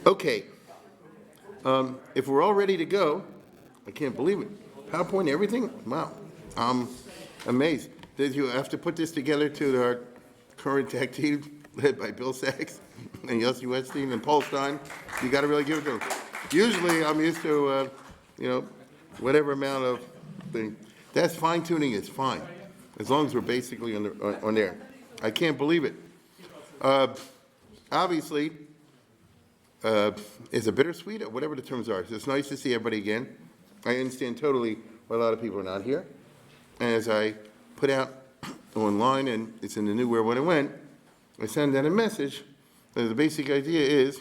Okay, if we're all ready to go, I can't believe it. PowerPoint, everything? Wow, I'm amazed. Did you have to put this together to our current tech team led by Bill Sachs and Yossi Wetstein and Paul Stein? You got to really give it to them. Usually, I'm used to, whatever amount of thing. That's fine tuning is fine, as long as we're basically on there. I can't believe it. Obviously, it's a bittersweet, whatever the terms are. So it's nice to see everybody again. I understand totally why a lot of people are not here. And as I put out online, and it's in the new Where When It Went, I send out a message. And the basic idea is,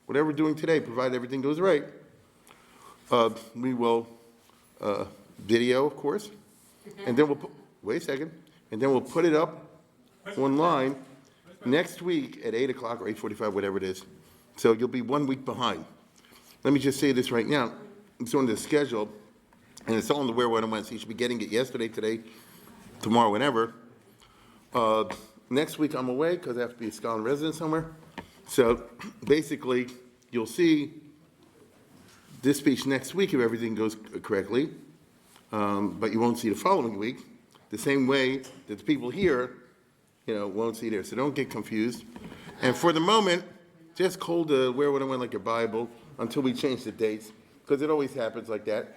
whatever we're doing today, provided everything goes right, we will video, of course, and then wait a second, and then we'll put it up online next week at 8 o'clock or 8:45, whatever it is. So you'll be 1 week behind. Let me just say this right now. It's on the schedule, and it's all on the Where When It Went, so you should be getting it yesterday, today, tomorrow, whenever. Next week I'm away because I have to be a scholar in residence somewhere. So basically, you'll see this speech next week if everything goes correctly, but you won't see the following week, the same way that the people here, won't see there. So don't get confused. And for the moment, just hold the Where When It Went like your Bible until we change the dates, because it always happens like that.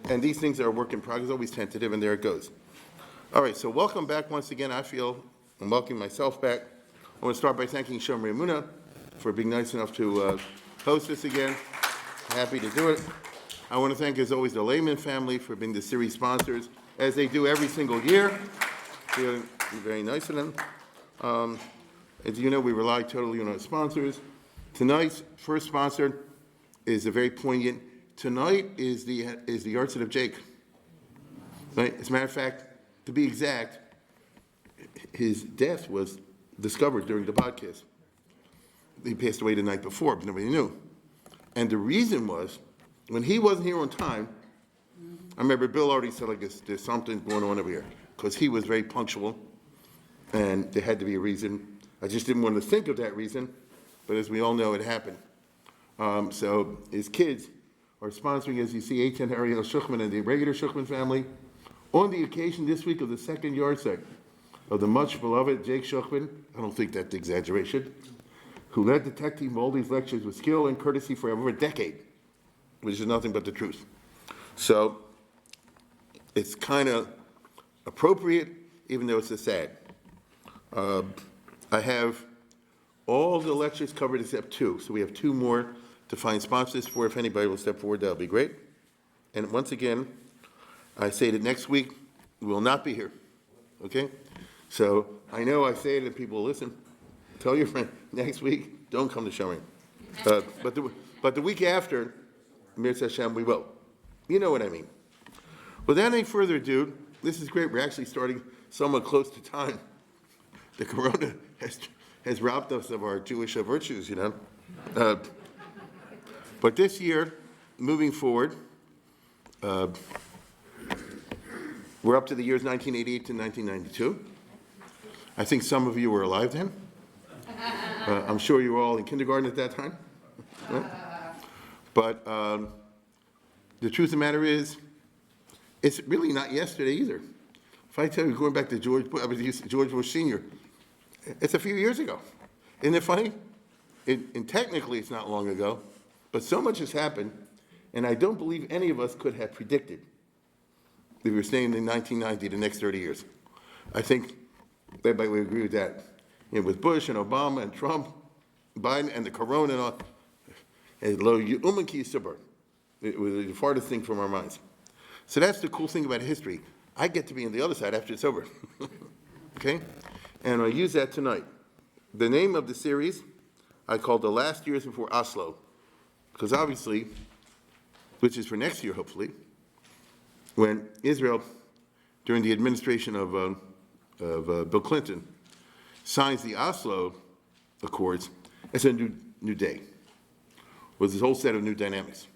And these things are a work in progress, always tentative, and there it goes. All right, so welcome back once again. I feel I'm welcoming myself back. I want to start by thanking Shomer Emunah for being nice enough to host us again. Happy to do it. I want to thank, as always, the Lehman family for being the series sponsors, as they do every single year. They're very nice of them. As you know, we rely totally on our sponsors. Tonight's first sponsor is a very poignant. Tonight is the yahrtzeit of Jake. Right? As a matter of fact, to be exact, his death was discovered during the podcast. He passed away the night before, but nobody knew. And the reason was, when he wasn't here on time, I remember Bill already said, there's something going on over here, because he was very punctual, and there had to be a reason. I just didn't want to think of that reason, but as we all know, it happened. So his kids are sponsoring, as you see, Eitan and Ariella Schuchman and the regular Schuchman family, on the occasion this week of the second yahrtzeit of the much beloved Jake Schuchman, I don't think that's exaggeration, who led the tech team all these lectures with skill and courtesy for over a decade, which is nothing but the truth. So it's kind of appropriate, even though it's a sad. I have all the lectures covered except two, so we have two more to find sponsors for. If anybody will step forward, that'll be great. And once again, I say that next week we will not be here, okay? So I know I say it and people will listen. Tell your friend, next week, don't come to Shomer. But the week after, Mir Hashem, we will. You know what I mean. Without any further ado, this is great. We're actually starting somewhat close to time. The corona has robbed us of our Jewish virtues, But this year, moving forward, we're up to the years 1988 to 1992. I think some of you were alive then. I'm sure you were all in kindergarten at that time. Right? But the truth of the matter is, it's really not yesterday either. If I tell you, going back to George Bush Sr., it's a few years ago. Isn't it funny? And technically it's not long ago, but so much has happened, and I don't believe any of us could have predicted if we were staying in 1990 the next 30 years. I think everybody would agree with that. With Bush and Obama and Trump, Biden, and the corona and all, it was the farthest thing from our minds. So that's the cool thing about history. I get to be on the other side after it's over. Okay? And I'll use that tonight. The name of the series I called The Last Years Before Oslo, because obviously, which is for next year hopefully, when Israel, during the administration of Bill Clinton, signs the Oslo Accords, it's a new day, with this whole set of new dynamics.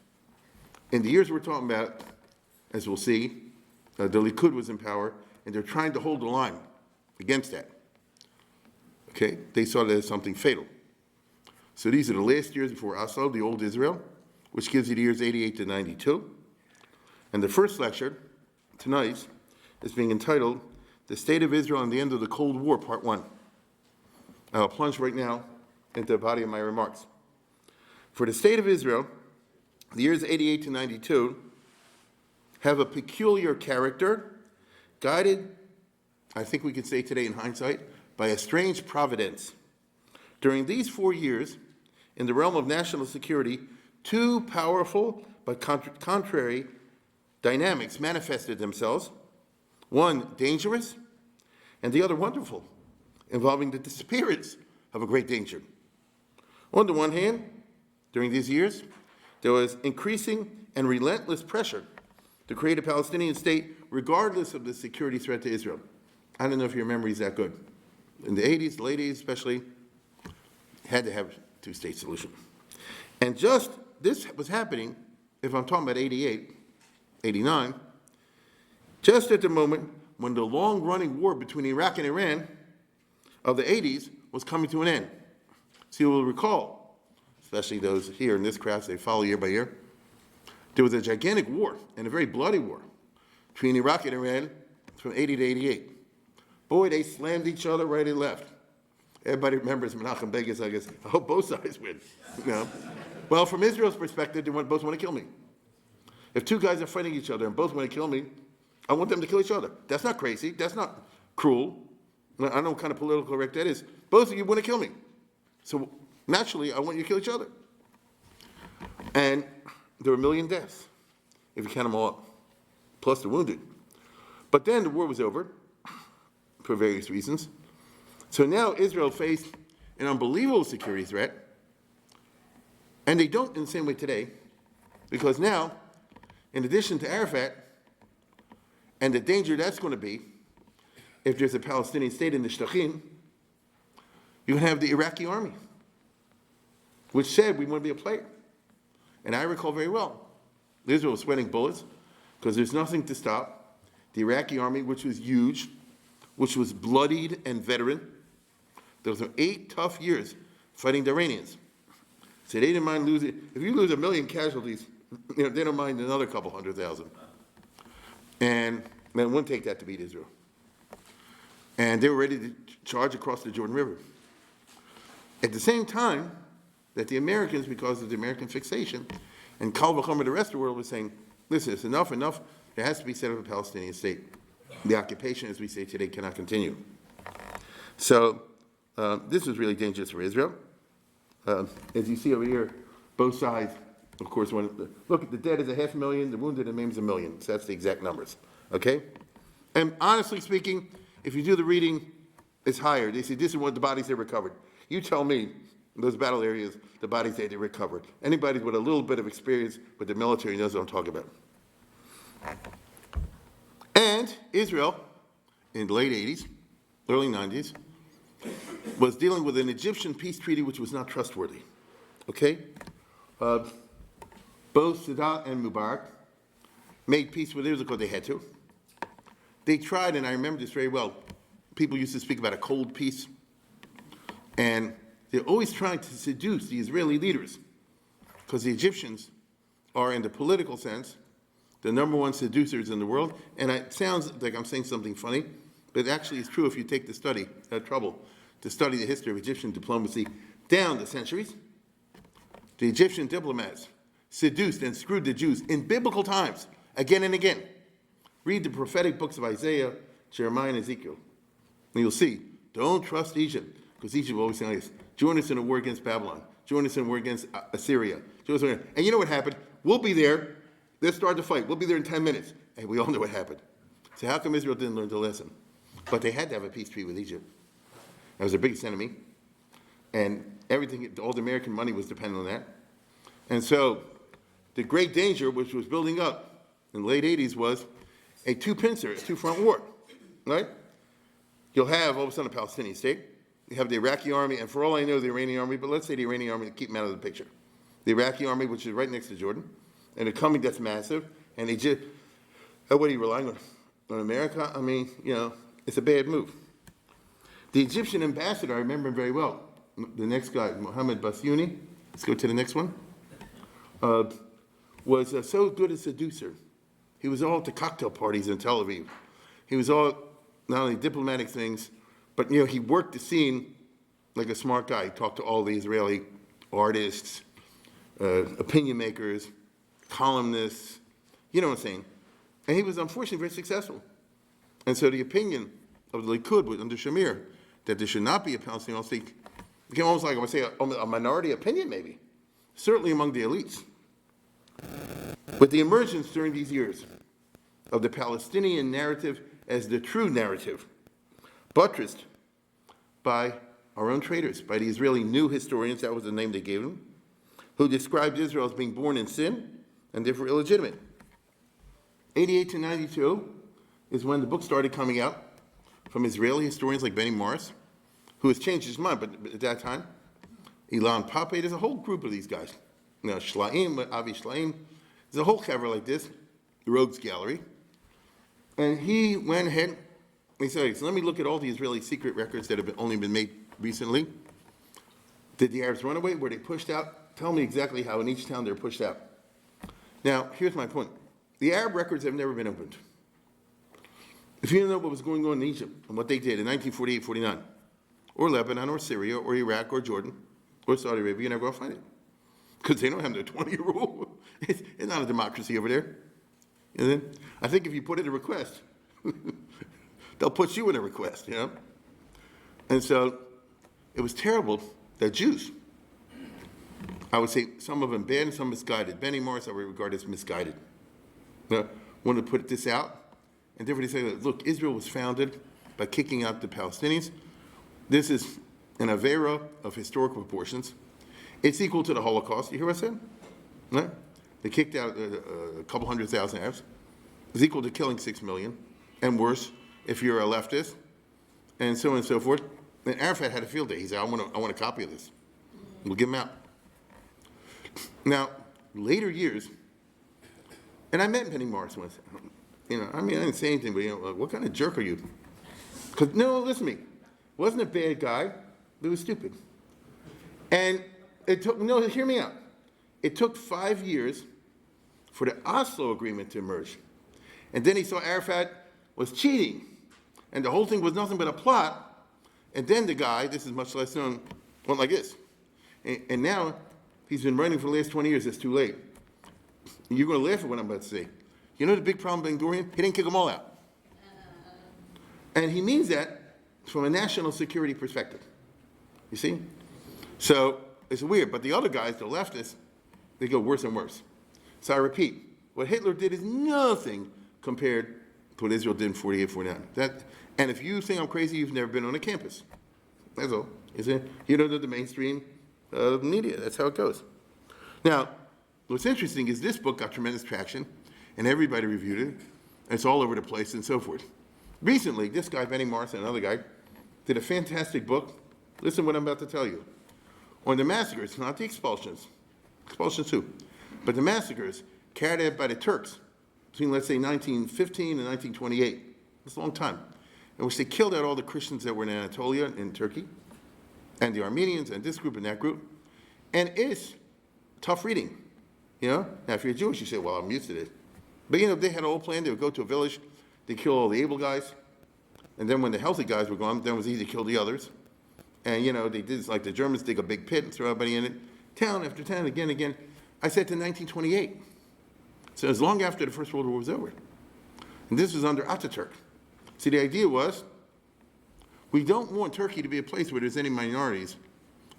In the years we're talking about, as we'll see, the Likud was in power, and they're trying to hold the line against that. Okay, they saw it as something fatal. So these are the last years before Oslo, the old Israel, which gives you the years 88 to 92. And the first lecture tonight is being entitled The State of Israel and the End of the Cold War, Part 1. I'll plunge right now into the body of my remarks. For the state of Israel, the years 88 to 92 have a peculiar character, guided, I think we could say today in hindsight, by a strange providence. During these 4 years, in the realm of national security, two powerful but contrary dynamics manifested themselves, one dangerous and the other wonderful, involving the disappearance of a great danger. On the one hand, during these years, there was increasing and relentless pressure to create a Palestinian state regardless of the security threat to Israel. I don't know if your memory is that good. In the 80s, the late 80s especially, had to have a two-state solution. And just this was happening, if I'm talking about 88, 89, just at the moment when the long-running war between Iraq and Iran of the 80s was coming to an end. So you will recall, especially those here in this crowd, they follow year by year, there was a gigantic war, and a very bloody war, between Iraq and Iran from 80 to 88. Boy, they slammed each other right and left. Everybody remembers Menachem Begin, I guess, I hope both sides win. You know? Well, from Israel's perspective, they both want to kill me. If two guys are fighting each other and both want to kill me, I want them to kill each other. That's not crazy. That's not cruel. I don't know what kind of political correct that is. Both of you want to kill me. So naturally, I want you to kill each other. And there were 1 million deaths, if you count them all up, plus the wounded. But then the war was over, for various reasons. So now Israel faced an unbelievable security threat, and they don't in the same way today, because now, in addition to Arafat, and the danger that's going to be, if there's a Palestinian state in the Shטachim, you have the Iraqi army, which said we want to be a player. And I recall very well, Israel was sweating bullets, because there's nothing to stop the Iraqi army, which was huge, which was bloodied and veteran. Those were 8 tough years fighting the Iranians. So they didn't mind losing. If you lose 1 million casualties, they don't mind another couple 100,000. And it wouldn't take that to beat Israel. And they were ready to charge across the Jordan River. At the same time that the Americans, because of the American fixation, and Kal V'chomer, the rest of the world, was saying, listen, it's enough. There has to be set up a Palestinian state. The occupation, as we say today, cannot continue. So this was really dangerous for Israel. As you see over here, both sides, of course, look, the dead is 500,000, the wounded and maimed is 1 million. So that's the exact numbers, okay? And honestly speaking, if you do the reading, it's higher. They say this is what the bodies they recovered. You tell me, those battle areas, the bodies they recovered. Anybody with a little bit of experience with the military knows what I'm talking about. And Israel, in the late 80s, early 90s, was dealing with an Egyptian peace treaty which was not trustworthy. Okay? Both Sadat and Mubarak made peace with Israel because they had to. They tried, and I remember this very well, people used to speak about a cold peace, and they're always trying to seduce the Israeli leaders, because the Egyptians are, in the political sense, the #1 seducers in the world. And it sounds like I'm saying something funny, but actually it's true if you take the trouble to study the history of Egyptian diplomacy down the centuries. The Egyptian diplomats seduced and screwed the Jews in biblical times, again and again. Read the prophetic books of Isaiah, Jeremiah, and Ezekiel. And you'll see, don't trust Egypt, because Egypt will always say this, join us in a war against Babylon, join us in a war against Assyria. And you know what happened? We'll be there. They'll start the fight. We'll be there in 10 minutes. And we all know what happened. So how come Israel didn't learn the lesson? But they had to have a peace treaty with Egypt. That was their biggest enemy. And everything, all the American money was dependent on that. And so the great danger which was building up in the late 80s was a two-pincer, a two-front war, right? You'll have, all of a sudden, a Palestinian state. You have the Iraqi army, and for all I know, the Iranian army, but let's say the Iranian army, keep them out of the picture. The Iraqi army, which is right next to Jordan, and a coming that's massive, and Egypt, what are you relying on America? I mean, it's a bad move. The Egyptian ambassador, I remember him very well, the next guy, Mohammed Bassiouni, let's go to the next one, was so good a seducer. He was all at the cocktail parties in Tel Aviv. He was all, not only diplomatic things, but he worked the scene like a smart guy. He talked to all the Israeli artists, opinion makers, columnists, you know what I'm saying? And he was unfortunately very successful. And so the opinion of the Likud under Shamir that there should not be a Palestinian state became almost like, I would say, a minority opinion maybe, certainly among the elites. But the emergence during these years of the Palestinian narrative as the true narrative, buttressed by our own traders, by the Israeli new historians, that was the name they gave them, who described Israel as being born in sin and therefore illegitimate. 88 to 92 is when the book started coming out from Israeli historians like Benny Morris, who has changed his mind, but at that time, Ilan Pape, there's a whole group of these guys. Shlaim, Avi Shlaim, there's a whole cover like this, the Rogues Gallery. And he went ahead and he said, so let me look at all the Israeli secret records that have only been made recently. Did the Arabs run away? Were they pushed out? Tell me exactly how in each town they were pushed out. Now, here's my point. The Arab records have never been opened. If you don't know what was going on in Egypt and what they did in 1948-49, or Lebanon, or Syria, or Iraq, or Jordan, or Saudi Arabia, you're never going to find it. Because they don't have their 20-year rule. It's not a democracy over there. And then, I think if you put in a request, they'll put you in a request, And so, it was terrible that Jews, I would say some of them bad and some misguided. Benny Morris I would regard as misguided. Wanted to put this out, and therefore they say, look, Israel was founded by kicking out the Palestinians. This is an avera of historical proportions. It's equal to the Holocaust. You hear what I said? Right? They kicked out a couple 100,000 Arabs. It's equal to killing 6 million, and worse if you're a leftist, and so on and so forth. And Arafat had a field day. He said, I want a copy of this. We'll give him out. Now, later years, and I met Benny Morris once. I didn't say anything, but what kind of jerk are you? Because listen to me. Wasn't a bad guy, but he was stupid. And it took, hear me out. It took 5 years for the Oslo agreement to emerge. And then he saw Arafat was cheating. And the whole thing was nothing but a plot. And then the guy, this is much less known, went like this. And now he's been writing for the last 20 years. It's too late. And you're going to laugh at what I'm about to say. You know the big problem with Ben Gurion? He didn't kick them all out. And he means that from a national security perspective. You see? So it's weird. But the other guys, the leftists, they go worse and worse. So I repeat, what Hitler did is nothing compared to what Israel did in 48, 49. And if you think I'm crazy, you've never been on a campus. That's all. You don't know the mainstream media. That's how it goes. Now, what's interesting is this book got tremendous traction, and everybody reviewed it. And it's all over the place and so forth. Recently, this guy, Benny Morris, and another guy, did a fantastic book. Listen to what I'm about to tell you. On the massacres, not the expulsions too, but the massacres carried out by the Turks between, let's say, 1915 and 1928. It's a long time. In which they killed out all the Christians that were in Anatolia, in Turkey, and the Armenians, and this group and that group. And it's tough reading, Now, if you're Jewish, you say, well, I'm used to this. But, they had a whole plan. They would go to a village, they kill all the able guys, and then when the healthy guys were gone, then it was easy to kill the others. And, they did, like the Germans, dig a big pit and throw everybody in it. Town after town, again. I said to 1928. So it was long after the First World War was over. And this was under Ataturk. See, the idea was, we don't want Turkey to be a place where there's any minorities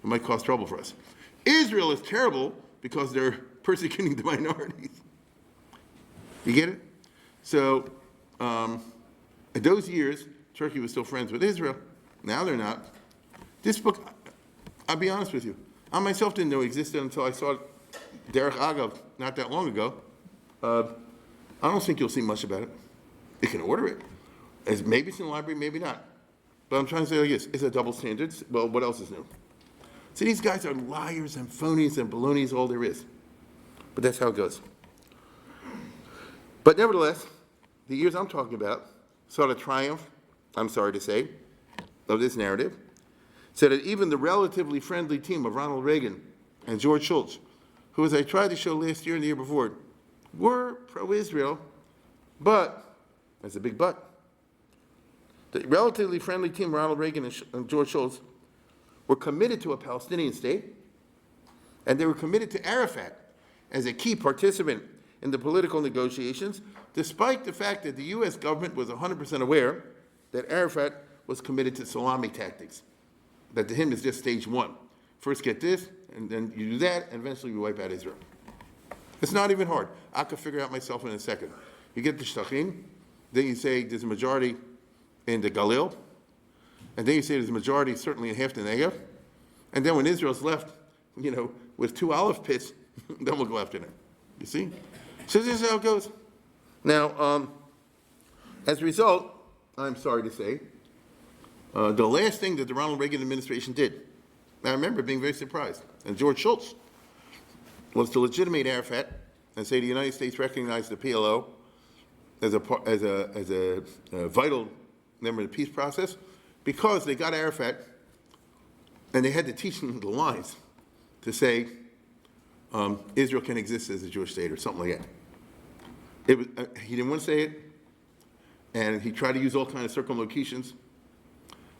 that might cause trouble for us. Israel is terrible because they're persecuting the minorities. You get it? So, in those years, Turkey was still friends with Israel. Now they're not. This book, I'll be honest with you, I myself didn't know it existed until I saw it, Derek Agav, not that long ago. I don't think you'll see much about it. You can order it. Maybe it's in the library, maybe not. But I'm trying to say like this, it's a double standard. Well, what else is new? See, these guys are liars and phonies and balonies, all there is. But that's how it goes. But nevertheless, the years I'm talking about saw the triumph, I'm sorry to say, of this narrative. said that even the relatively friendly team of Ronald Reagan and George Shultz, who, as I tried to show last year and the year before, were pro-Israel, but, there's a big but, the relatively friendly team of Ronald Reagan and George Shultz were committed to a Palestinian state, and they were committed to Arafat as a key participant in the political negotiations, despite the fact that the US government was 100% aware that Arafat was committed to salami tactics. That to him is just stage one. First get this, and then you do that, and eventually we wipe out Israel. It's not even hard. I could figure out myself in a second. You get the Shtachim, then you say there's a majority in the Galil, and then you say there's a majority certainly in half the Negev, and then when Israel's left, with 2 olive pits, then we'll go after them. You see? So this is how it goes. Now, as a result, I'm sorry to say, the last thing that the Ronald Reagan administration did, I remember being very surprised, and George Shultz, was to legitimate Arafat and say the United States recognized the PLO as a vital member of the peace process because they got Arafat and they had to teach him the lines to say Israel can exist as a Jewish state or something like that. He didn't want to say it, and he tried to use all kinds of circumlocutions.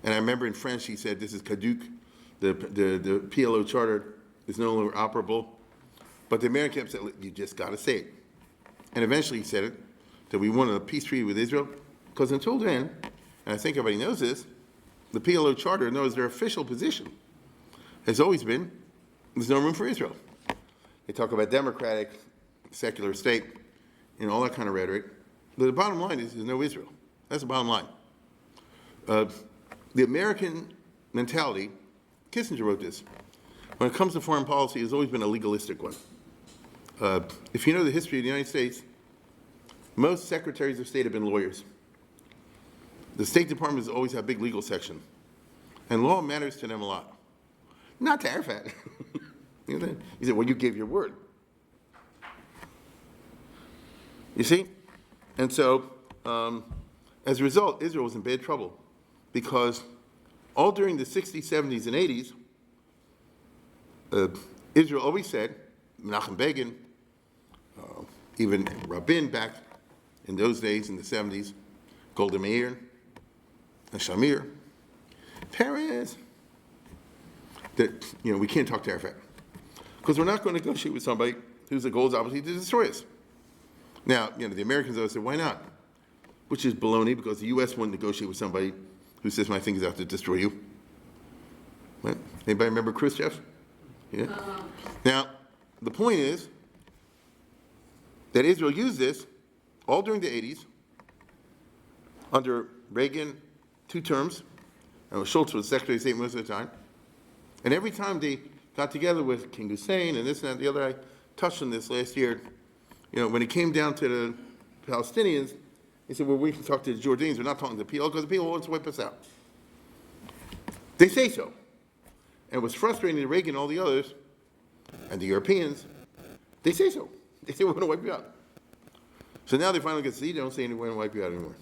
And I remember in French he said, this is caduc, the PLO charter is no longer operable. But the American said, you just got to say it. And eventually he said it, that we wanted a peace treaty with Israel, because until then, and I think everybody knows this, the PLO charter knows their official position has always been, there's no room for Israel. They talk about democratic, secular state, all that kind of rhetoric. But the bottom line is there's no Israel. That's the bottom line. The American mentality, Kissinger wrote this, when it comes to foreign policy, has always been a legalistic one. If you know the history of the United States, most secretaries of state have been lawyers. The State Department has always had a big legal section. And law matters to them a lot. Not to Arafat. He said, well, you gave your word. You see? And so, as a result, Israel was in bad trouble because all during the 60s, 70s, and 80s, Israel always said, Menachem Begin, even Rabin back in those days in the 70s, Golda Meir, and Shamir, Peres, that we can't talk to Arafat because we're not going to negotiate with somebody whose goal is obviously to destroy us. Now, the Americans always say, why not? Which is baloney because the U.S. won't negotiate with somebody who says my thing is out to destroy you. Right? Anybody remember Khrushchev? Yeah. Now, the point is that Israel used this all during the 80s under Reagan, 2 terms, and Schultz was Secretary of State most of the time. And every time they got together with King Hussein and this and that and the other, I touched on this last year, when it came down to the Palestinians, they said, well, we can talk to the Jordanians, we're not talking to the PLO because the PLO wants to wipe us out. They say so. And it was frustrating to Reagan and all the others, and the Europeans, they say so. They say we're going to wipe you out. So now they finally get to see, they don't say we're going to wipe you out anymore.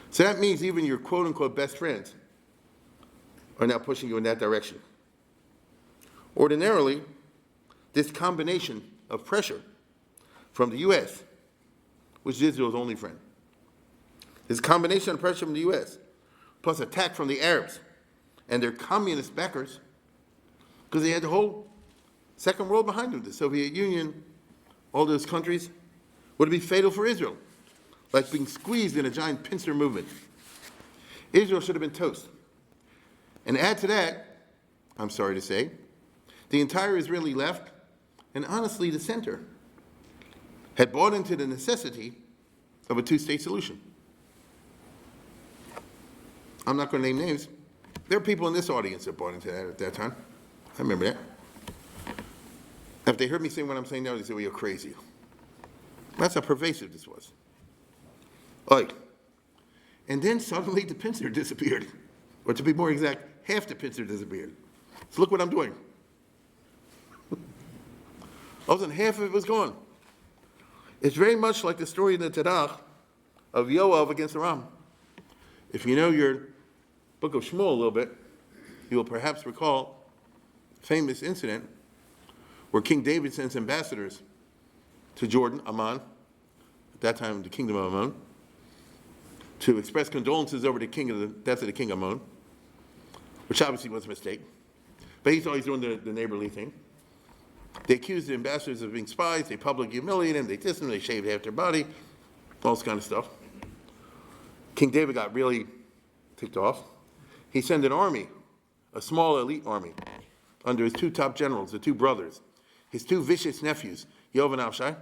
So that means even your quote-unquote best friends are now pushing you in that direction. Ordinarily, this combination of pressure from the U.S., which is Israel's only friend, this combination of pressure from the U.S., plus attack from the Arabs and their communist backers, because they had the whole Second World behind them, the Soviet Union, all those countries, would be fatal for Israel, like being squeezed in a giant pincer movement. Israel should have been toast. And add to that, I'm sorry to say, the entire Israeli left, and honestly the center, had bought into the necessity of a 2-state solution. I'm not going to name names. There are people in this audience that bought into that at that time. I remember that. If they heard me say what I'm saying now, they say, well, you're crazy. That's how pervasive this was. And then suddenly the pincer disappeared. Or to be more exact, half the pincer disappeared. So look what I'm doing. All of a sudden, half of it was gone. It's very much like the story in the Tanakh of Yoav against Aram. If you know your book of Shmuel a little bit, you will perhaps recall a famous incident where King David sends ambassadors to Jordan, Amman, at that time the kingdom of Ammon, to express condolences over the death of the king of Ammon, which obviously was a mistake. But he thought he was doing the neighborly thing. They accused the ambassadors of being spies, they publicly humiliated them, they dissed them, they shaved half their body, all this kind of stuff. King David got really ticked off. He sent an army, a small elite army, under his two top generals, the two brothers, his two vicious nephews, Yoav and Abishai,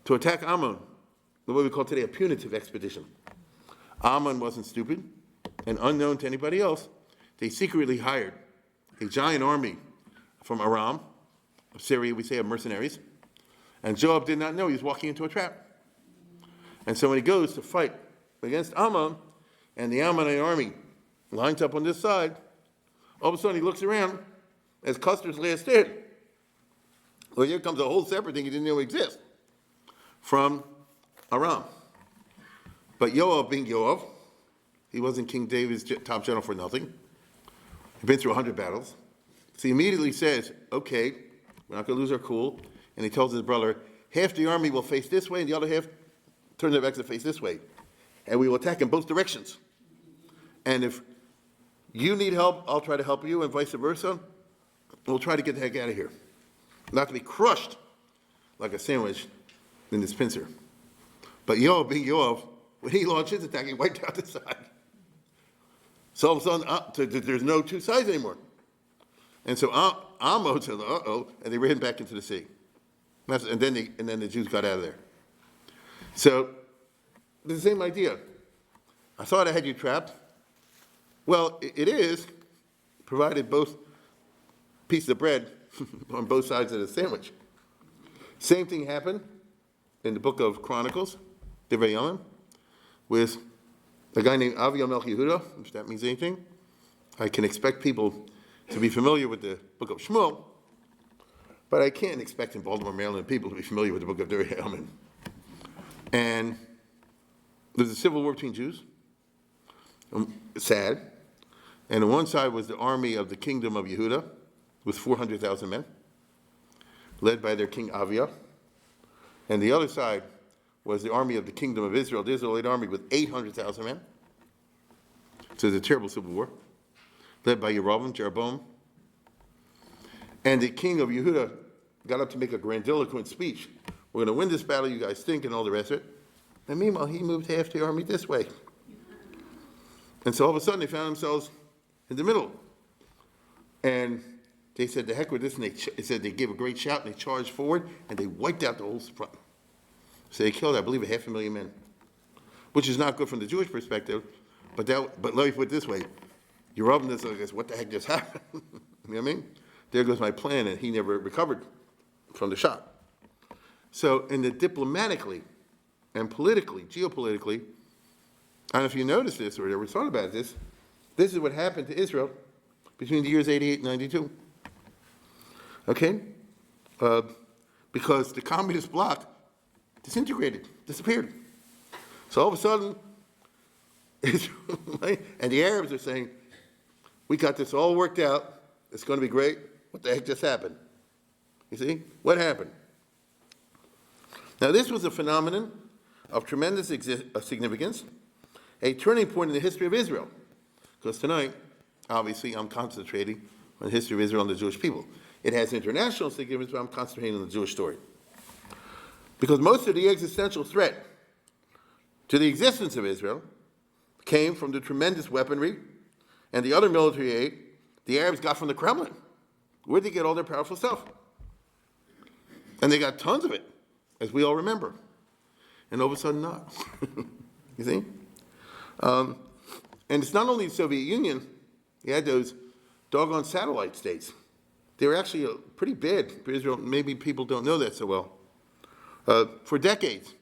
to attack Ammon, what we call today a punitive expedition. Ammon wasn't stupid, and unknown to anybody else, they secretly hired a giant army from Aram, of Syria, we say, of mercenaries, and Joab did not know he was walking into a trap. And so when he goes to fight against Ammon, and the Ammonite army lines up on this side, all of a sudden he looks around as Custer's last stand. Well, here comes a whole separate thing he didn't know exists from Aram. But Yoav, being Yoav, he wasn't King David's top general for nothing. He'd been through 100 battles. So he immediately says, okay, we're not going to lose our cool. And he tells his brother, half the army will face this way and the other half turn their backs to face this way. And we will attack in both directions. And if you need help, I'll try to help you, and vice versa. We'll try to get the heck out of here. Not to be crushed like a sandwich in this pincer. But Yoav, being Yoav, when he launched his attack, he wiped out the side. So all of a sudden, there's no two sides anymore. And so Ammon said, uh-oh, and they ran back into the sea. And then the Jews got out of there. So, the same idea. I thought I had you trapped. Well, it is, provided both pieces of bread on both sides of the sandwich. Same thing happened in the book of Chronicles, Divrei Yamim, with a guy named Avi Melech Yehuda, if that means anything. I can expect people to be familiar with the book of Shmuel, but I can't expect in Baltimore, Maryland, people to be familiar with the book of Divrei Yamim. And there's a civil war between Jews, sad, and on one side was the army of the kingdom of Yehuda with 400,000 men, led by their king Aviah, and the other side was the army of the kingdom of Israel, the Israelite army with 800,000 men. So it's a terrible civil war, led by Jeroboam. And the king of Yehuda got up to make a grandiloquent speech. We're going to win this battle, you guys think, and all the rest of it. And meanwhile, he moved half the army this way. And so all of a sudden, they found themselves in the middle. And they said, the heck with this, and they said they gave a great shout, and they charged forward, and they wiped out the whole front. So they killed, I believe, 500,000 men, which is not good from the Jewish perspective, but let me put it this way. Yeroboam goes, what the heck just happened? You know what I mean? There goes my plan, and he never recovered from the shot. So in the diplomatically and politically, geopolitically, I don't know if you noticed this or ever thought about this is what happened to Israel between the years 88 and 92. Okay? Because the communist bloc disintegrated, disappeared. So all of a sudden, and the Arabs are saying, we got this all worked out, it's going to be great. What the heck just happened? You see? What happened? Now this was a phenomenon of tremendous significance, a turning point in the history of Israel. Because tonight, obviously, I'm concentrating on the history of Israel and the Jewish people. It has international significance, but I'm concentrating on the Jewish story. Because most of the existential threat to the existence of Israel came from the tremendous weaponry and the other military aid the Arabs got from the Kremlin. Where'd they get all their powerful stuff? And they got tons of it, as we all remember. And all of a sudden, not. You see? And it's not only the Soviet Union. You had those doggone satellite states. They were actually pretty bad for Israel. Maybe people don't know that so well. For decades,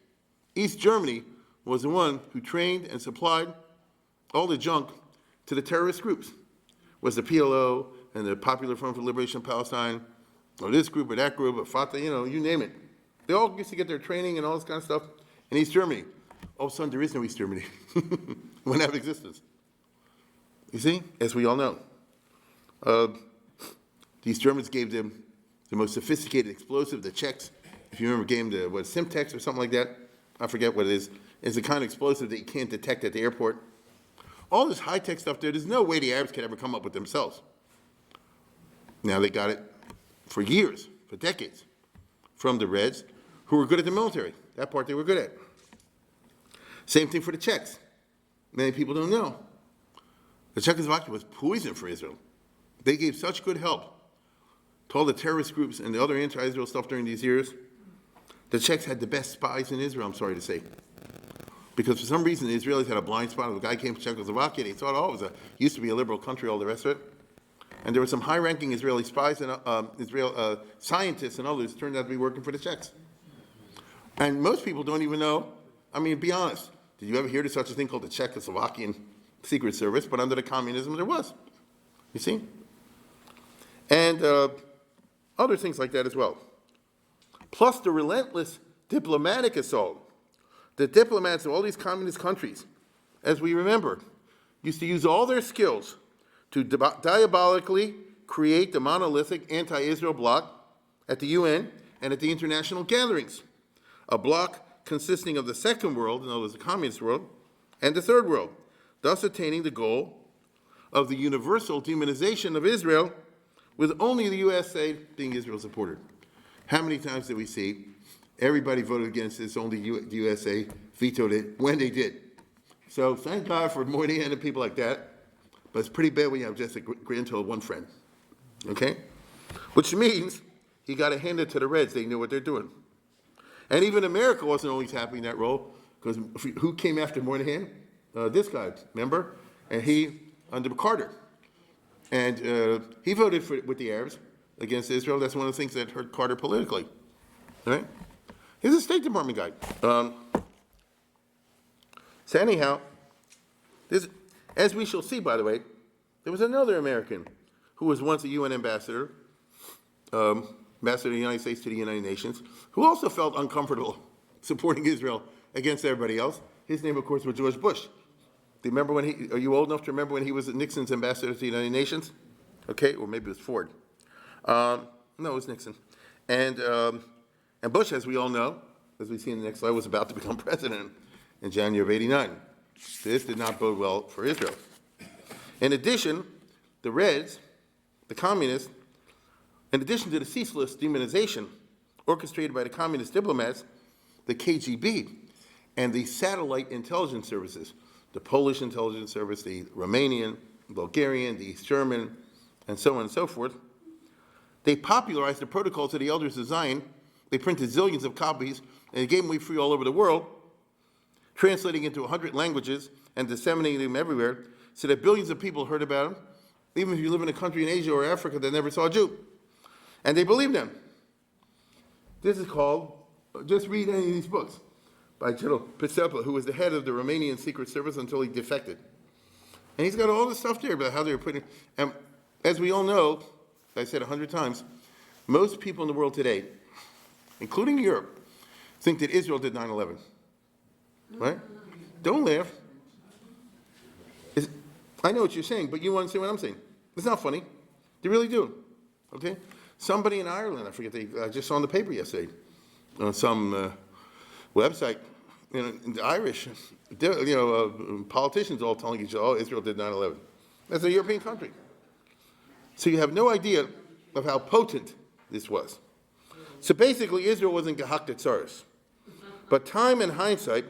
East Germany was the one who trained and supplied all the junk to the terrorist groups. Was the PLO and the Popular Front for Liberation of Palestine, or this group or that group, or Fatah, you name it. They all used to get their training and all this kind of stuff in East Germany. All of a sudden, there is no East Germany. It went out of existence. You see, as we all know. These Germans gave them the most sophisticated explosive, the Czechs, if you remember, gave them the, Simtex or something like that. I forget what it is. It's the kind of explosive that you can't detect at the airport. All this high-tech stuff there's no way the Arabs could ever come up with themselves. Now they got it for years, for decades, from the Reds, who were good at the military. That part they were good at. Same thing for the Czechs. Many people don't know. The Czechoslovakia was poison for Israel. They gave such good help to all the terrorist groups and the other anti-Israel stuff during these years. The Czechs had the best spies in Israel, I'm sorry to say. Because for some reason, the Israelis had a blind spot. The guy came from Czechoslovakia, and he thought, oh, it used to be a liberal country, all the rest of it. And there were some high-ranking Israeli spies and scientists and others turned out to be working for the Czechs. And most people don't even know, I mean, be honest, did you ever hear of such a thing called the Czechoslovakian Secret Service? But under the communism, there was. You see? And other things like that as well. Plus the relentless diplomatic assault. The diplomats of all these communist countries, as we remember, used to use all their skills to diabolically create the monolithic anti-Israel bloc at the UN and at the international gatherings. A bloc consisting of the second world, in other words, the communist world, and the third world, thus attaining the goal of the universal demonization of Israel, with only the USA being Israel supporter. How many times did we see everybody voted against this, only the USA vetoed it when they did? So thank God for Moynihan and people like that, but it's pretty bad when you have just a grand total of one friend, okay? Which means he got to hand it to the Reds. They knew what they're doing. And even America wasn't always happy in that role, because who came after Moynihan? This guy, remember? And he, under Carter. And he voted with the Arabs against Israel. That's one of the things that hurt Carter politically. All right? He's a State Department guy. So anyhow, as we shall see, by the way, there was another American who was once a UN ambassador, ambassador of the United States to the United Nations, who also felt uncomfortable supporting Israel against everybody else. His name, of course, was George Bush. Do you remember are you old enough to remember when he was Nixon's ambassador to the United Nations? Okay, or maybe it was Ford. No, it was Nixon. And Bush, as we all know, as we see in the next slide, was about to become president in January of '89. This did not bode well for Israel. In addition, the Reds, the communists, in addition to the ceaseless demonization orchestrated by the communist diplomats, the KGB and the satellite intelligence services, the Polish intelligence service, the Romanian, Bulgarian, the East German, and so on and so forth, they popularized the protocols of the elders of Zion. They printed zillions of copies, and they gave them away free all over the world, translating into 100 languages and disseminating them everywhere, so that billions of people heard about them, even if you live in a country in Asia or Africa that never saw a Jew. And they believed them. This is called, just read any of these books, by General Pițepa, who was the head of the Romanian Secret Service until he defected. And he's got all this stuff there about how they were putting, and as we all know, I said 100 times, most people in the world today, including Europe, think that Israel did 9/11. Right? Don't laugh. I know what you're saying, but you understand what I'm saying. It's not funny. They really do. Okay? Somebody in Ireland, I forget, I just saw in the paper yesterday, on some website, the Irish, politicians all telling each other, oh, Israel did 9/11. That's a European country. So you have no idea of how potent this was. So basically, Israel wasn't gehakt tsaris. But time and hindsight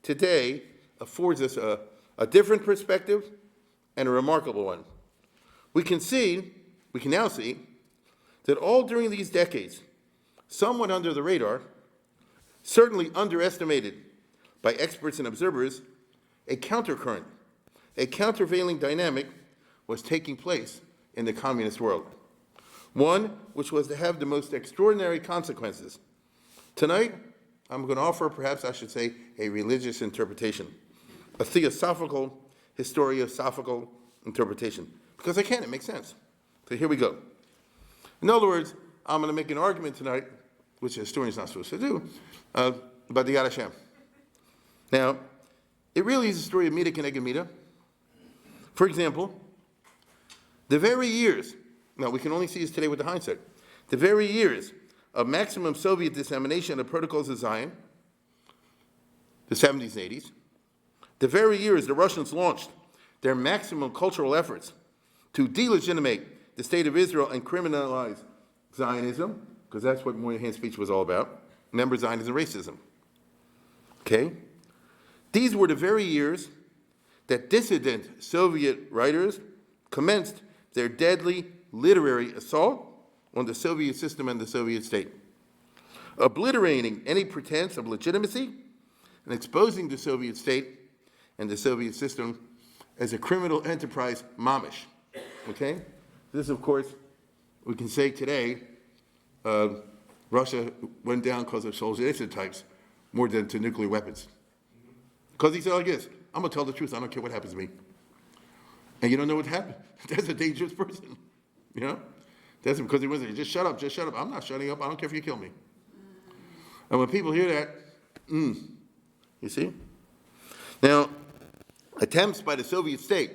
today affords us a different perspective and a remarkable one. We can now see, that all during these decades, somewhat under the radar, certainly underestimated by experts and observers, a countercurrent, a countervailing dynamic was taking place in the communist world. One which was to have the most extraordinary consequences. Tonight, I'm going to offer, perhaps I should say, a religious interpretation, a theosophical, historiosophical interpretation. Because I can, it makes sense. So here we go. In other words, I'm going to make an argument tonight, which a historian's not supposed to do, about the Yad Hashem. Now, it really is a story of Mida Keneged Mida. For example, The very years, now we can only see this today with the hindsight, the very years of maximum Soviet dissemination of the protocols of Zion, the 70s and 80s, the very years the Russians launched their maximum cultural efforts to delegitimate the state of Israel and criminalize Zionism, because that's what Moynihan's speech was all about. Remember, Zionism and racism. Okay? These were the very years that dissident Soviet writers commenced their deadly literary assault on the Soviet system and the Soviet state, obliterating any pretense of legitimacy and exposing the Soviet state and the Soviet system as a criminal enterprise mamish. Okay? This, of course, we can say today, Russia went down because of Solzhenitsyn types more than to nuclear weapons. Because he said like this, I'm going to tell the truth, I don't care what happens to me. And you don't know what happened. That's a dangerous person, you know? That's because he was there, just shut up. I'm not shutting up, I don't care if you kill me. And when people hear that, you see? Now, attempts by the Soviet state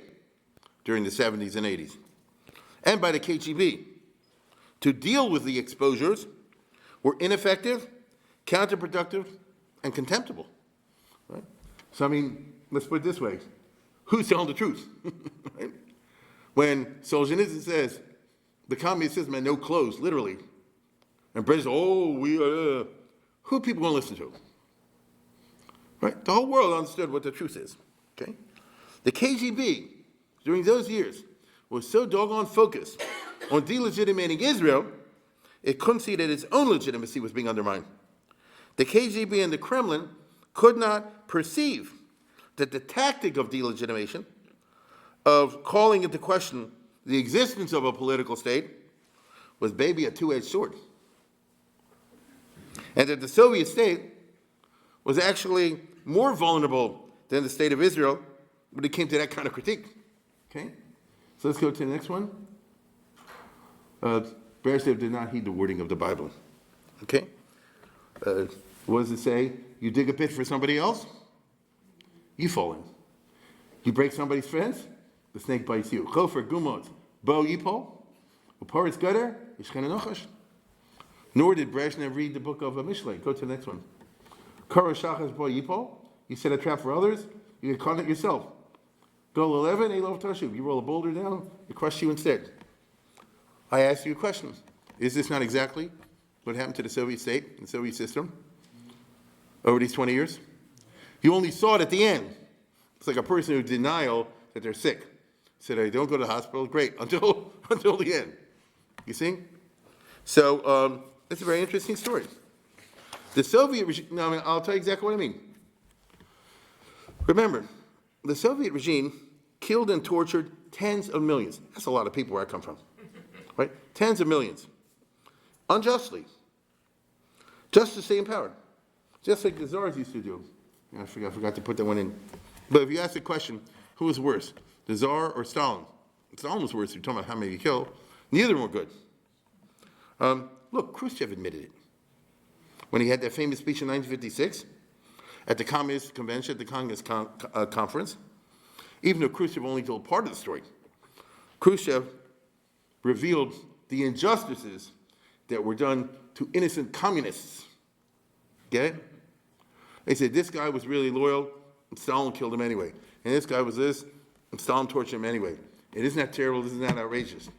during the 70s and 80s, and by the KGB, to deal with the exposures were ineffective, counterproductive, and contemptible. Right? So, I mean, let's put it this way. Who's telling the truth? Right? When Solzhenitsyn says, the communist system had no clothes, literally, and Brezhnev, who are people going to listen to? Right? The whole world understood what the truth is. Okay? The KGB, during those years, was so doggone focused on delegitimating Israel, it couldn't see that its own legitimacy was being undermined. The KGB and the Kremlin could not perceive that the tactic of delegitimation, of calling into question the existence of a political state, was maybe a two-edged sword. And that the Soviet state was actually more vulnerable than the state of Israel when it came to that kind of critique. Okay? So let's go to the next one. Brezhnev did not heed the wording of the Bible. Okay? What does it say? You dig a pit for somebody else, you fall in. You break somebody's fence, the snake bites you. Chofer gumot bo yipol, uparitz gutter yishchen enochash. Nor did Brezhnev read the book of Mishlei. Go to the next one. Kara shachas bo yipol. You set a trap for others, you get caught in it yourself. Goal 11, elov tashuv. You roll a boulder down, it crushes you instead. I ask you a question. Is this not exactly what happened to the Soviet state and the Soviet system over these 20 years? You only saw it at the end. It's like a person who denial that they're sick. Said, I don't go to the hospital, great, until the end. You see? So, it's a very interesting story. The Soviet regime, now I'll tell you exactly what I mean. Remember, the Soviet regime killed and tortured tens of millions. That's a lot of people where I come from. Right? Tens of millions. Unjustly. Just to stay in power. Just like the Tsars used to do. I forgot to put that one in. But if you ask the question, who was worse, the Tsar or Stalin? Stalin was worse. You're talking about how many you killed. Neither were good. Look, Khrushchev admitted it. When he had that famous speech in 1956 at the Communist Convention, at the Communist Conference, even though Khrushchev only told part of the story, Khrushchev revealed the injustices that were done to innocent communists. Get it? They said this guy was really loyal, and Stalin killed him anyway. And this guy was this, and Stalin tortured him anyway. And isn't that terrible? Isn't that outrageous?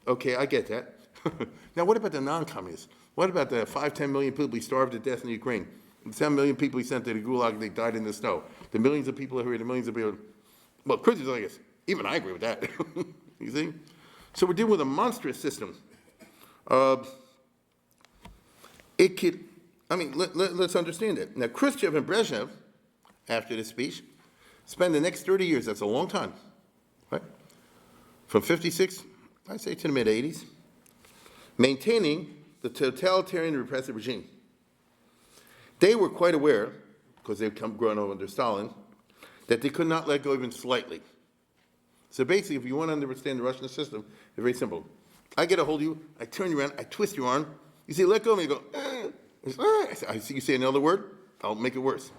Okay, I get that. Now, what about the non-communists? What about the 5-10 million people he starved to death in Ukraine? The 10 million people he sent to the Gulag, they died in the snow. The millions of people here, the millions of people. Well, Christians, I guess, even I agree with that. You see? So we're dealing with a monstrous system. It could, let's understand it. Now, Khrushchev and Brezhnev, after this speech, spend the next 30 years, that's a long time, right? From 56, I'd say, to the mid-80s, maintaining the totalitarian repressive regime. They were quite aware, because they'd grown up under Stalin, that they could not let go even slightly. So basically, if you want to understand the Russian system, it's very simple. I get a hold of you, I turn you around, I twist your arm, you say, let go of me, you go, I see you say another word, I'll make it worse.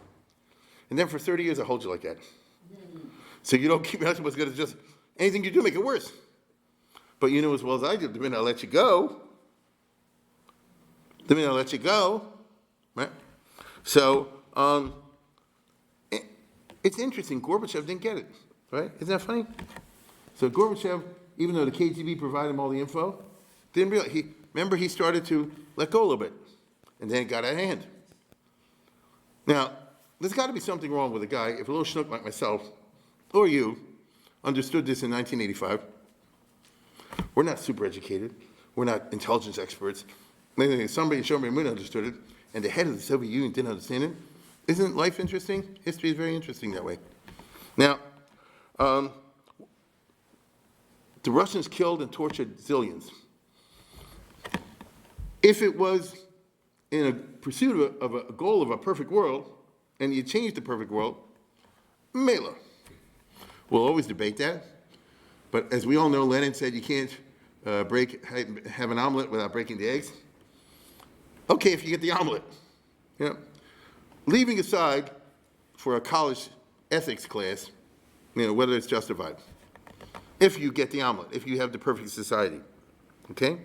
And then for 30 years, I hold you like that. So you don't keep asking what's good, it's just, anything you do, make it worse. But you know as well as I do, the minute I let you go, right? So it's interesting. Gorbachev didn't get it, right? Isn't that funny? So Gorbachev, even though the KGB provided him all the info, didn't realize. He started to let go a little bit, and then it got out of hand. Now, there's got to be something wrong with a guy if a little schnook like myself or you understood this in 1985. We're not super educated. We're not intelligence experts. Somebody showed me we understood it, and the head of the Soviet Union didn't understand it. Isn't life interesting? History is very interesting that way. Now, the Russians killed and tortured zillions. If it was in a pursuit of a goal of a perfect world, and you changed the perfect world, Mela. We'll always debate that. But as we all know, Lenin said you can't have an omelet without breaking the eggs. Okay, if you get the omelet. You know, leaving aside for a college ethics class, whether it's justified. If you get the omelet, if you have the perfect society. Okay?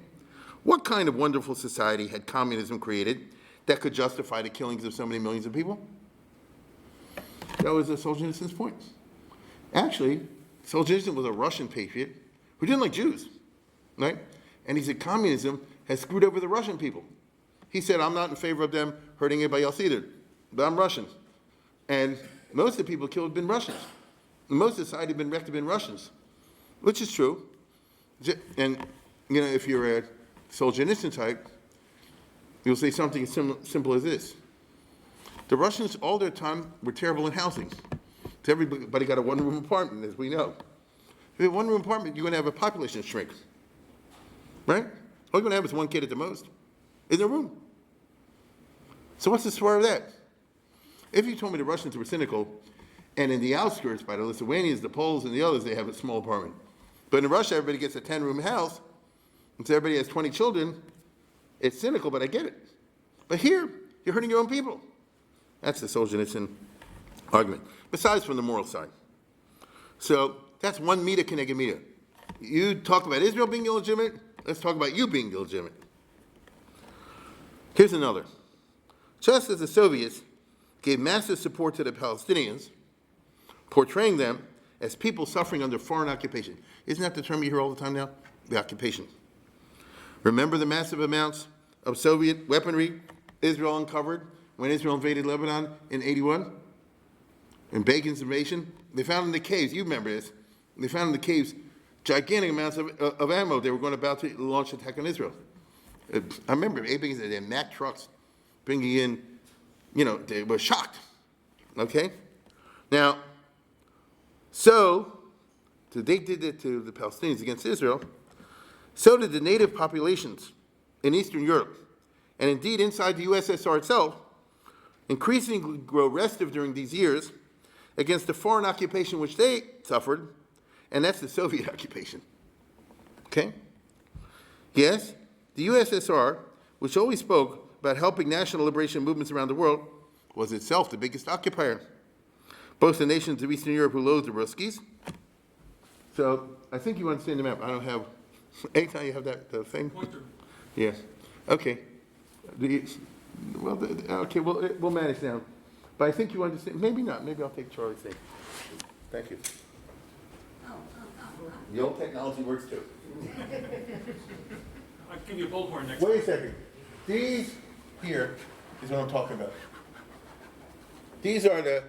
What kind of wonderful society had communism created that could justify the killings of so many millions of people? That was Solzhenitsyn's point. Actually, Solzhenitsyn was a Russian patriot who didn't like Jews, right? And he said communism has screwed over the Russian people. He said, I'm not in favor of them hurting anybody else either, but I'm Russian. And most of the people killed have been Russians. Most of society have been wrecked have been Russians, which is true. And, if you're a Solzhenitsyn type, you'll say something as simple as this. The Russians, all their time, were terrible in housing. Everybody got a one-room apartment, as we know. If you have a one-room apartment, you're going to have a population shrink, right? All you're going to have is one kid at the most in their room. So what's the story of that? If you told me the Russians were cynical, and in the outskirts, by the Lithuanians, the Poles, and the others, they have a small apartment. But in Russia, everybody gets a 10-room house, and so everybody has 20 children. It's cynical, but I get it. But here, you're hurting your own people. That's the Solzhenitsyn argument, besides from the moral side. So that's one mita keneged mita. You talk about Israel being illegitimate, let's talk about you being illegitimate. Here's another. Just as the Soviets gave massive support to the Palestinians, portraying them as people suffering under foreign occupation. Isn't that the term you hear all the time now? The occupation. Remember the massive amounts of Soviet weaponry Israel uncovered when Israel invaded Lebanon in 81? In Begin's invasion? They found in the caves, you remember this, they found in the caves gigantic amounts of ammo they were about to launch an attack on Israel. I remember Begin said they had Mack trucks bringing in, they were shocked. Okay? Now, so they did it to the Palestinians against Israel. So did the native populations in Eastern Europe, and indeed inside the USSR itself, increasingly grow restive during these years against the foreign occupation which they suffered, and that's the Soviet occupation. Okay? Yes, the USSR, which always spoke about helping national liberation movements around the world, was itself the biggest occupier. Both the nations of Eastern Europe who loathed the Ruskies. So I think you understand the map. I don't have. Anytime you have that thing? Pointer. Yeah. Okay. We'll manage now. But I think you understand. Maybe not. Maybe I'll take Charlie's thing. Thank you. The old technology works too. I'll give you a bullhorn next time. Wait a time. second. These here is what I'm talking about. These are the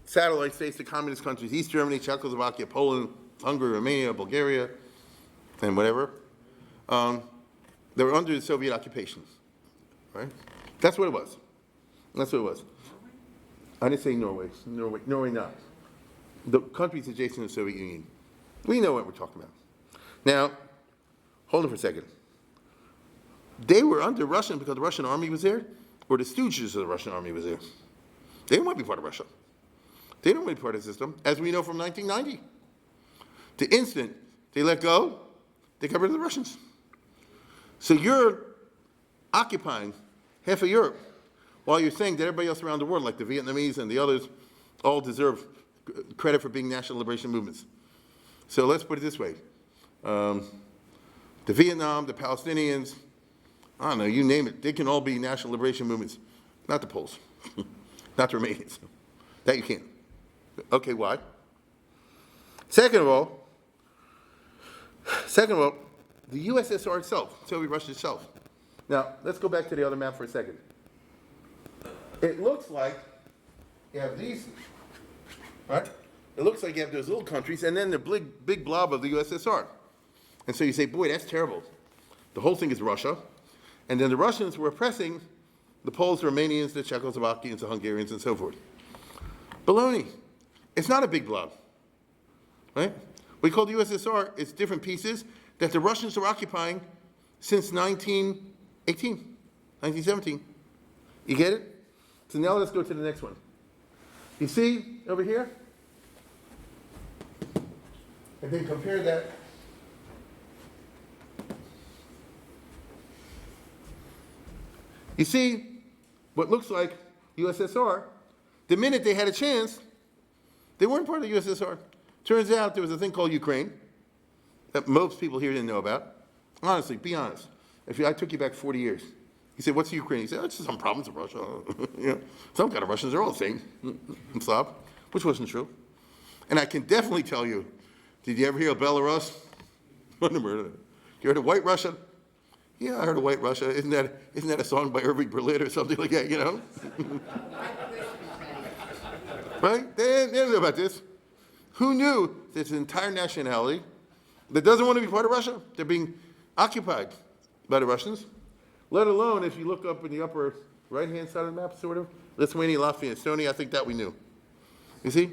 satellite states, the communist countries, East Germany, Czechoslovakia, Poland, Hungary, Romania, Bulgaria, and whatever. They were under the Soviet occupation, right? That's what it was. That's what it was. I didn't say Norway. Norway not. The countries adjacent to the Soviet Union. We know what we're talking about. Now, hold on for a second. They were under Russian because the Russian army was there, or the stooges of the Russian army was there. They didn't want to be part of Russia. They didn't want to be part of the system, as we know from 1990. The instant they let go, they got rid of the Russians. So you're occupying half of Europe while you're saying that everybody else around the world, like the Vietnamese and the others, all deserve credit for being national liberation movements. So let's put it this way. the Vietnam, the Palestinians, I don't know, you name it. They can all be national liberation movements. Not the Poles, not the Romanians. That you can't. Okay, why? Second of all, the USSR itself, Soviet Russia itself. Now, let's go back to the other map for a second. It looks like you have these, right? It looks like you have those little countries and then the big blob of the USSR. And so you say, boy, that's terrible. The whole thing is Russia. And then the Russians were oppressing the Poles, the Romanians, the Czechoslovakians, the Hungarians, and so forth. Baloney. It's not a big blob, right? We call the USSR, it's different pieces that the Russians are occupying since 1918, 1917. You get it? So now let's go to the next one. You see over here? And then compare that. You see what looks like USSR. The minute they had a chance, they weren't part of the USSR. Turns out there was a thing called Ukraine that most people here didn't know about. Honestly, be honest. I took you back 40 years. You say, what's Ukraine? You say, oh, it's just some problems with Russia. You know, some kind of Russians are all the same in Slav, which wasn't true. And I can definitely tell you, did you ever hear of Belarus? You heard of White Russia? Yeah, I heard of White Russia. Isn't that a song by Irving Berlin or something like that, you know? Right? They didn't know about this. Who knew there's an entire nationality that doesn't want to be part of Russia? They're being occupied by the Russians. Let alone if you look up in the upper right-hand side of the map, sort of, Lithuania, Latvia, Estonia, I think that we knew. You see?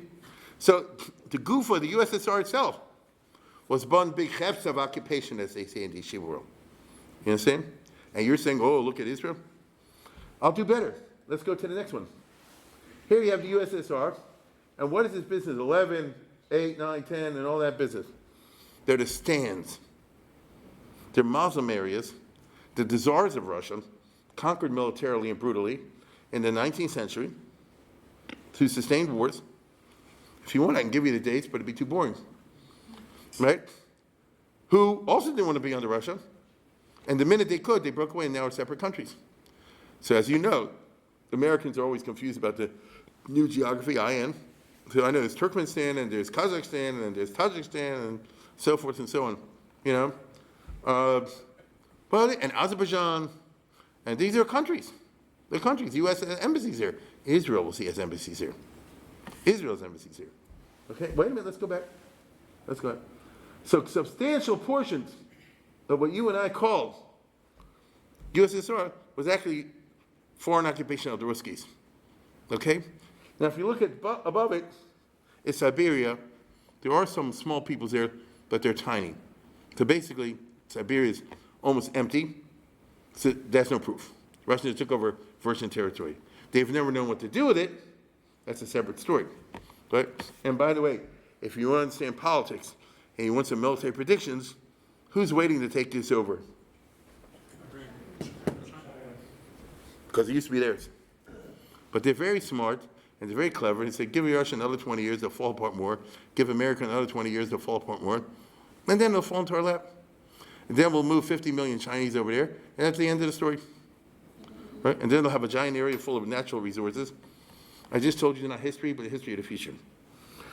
So the goof of the USSR itself was one big heft of occupation, as they say in the yeshiva world. You understand? And you're saying, oh, look at Israel? I'll do better. Let's go to the next one. Here you have the USSR. And what is this business? 11, 8, 9, 10, and all that business. They're the stands. They're Muslim areas. The czars of Russia conquered militarily and brutally in the 19th century through sustained wars. If you want, I can give you the dates, but it'd be too boring. Right? Who also didn't want to be under Russia. And the minute they could, they broke away and now are separate countries. So as you know, Americans are always confused about the new geography, I am. So I know there's Turkmenistan and there's Kazakhstan and there's Tajikistan and so forth and so on, you know. And Azerbaijan, and these are countries. They're countries. U.S. embassies here. Israel will see has embassies here. Israel's embassies here. Okay, wait a minute, let's go back. So substantial portions of what you and I call USSR was actually foreign occupation of the Ruskies. Okay? Now, if you look at above it, it's Siberia. There are some small peoples there, but they're tiny. So basically, Siberia is almost empty. So that's no proof. Russians took over Russian territory. They've never known what to do with it. That's a separate story. Right? And by the way, if you want to understand politics and you want some military predictions, who's waiting to take this over? Because it used to be theirs. But they're very smart and they're very clever. And they say, give Russia another 20 years, they'll fall apart more. Give America another 20 years, they'll fall apart more. And then they'll fall into our lap. And then we'll move 50 million Chinese over there. And that's the end of the story. Right? And then they'll have a giant area full of natural resources. I just told you not history, but the history of the future.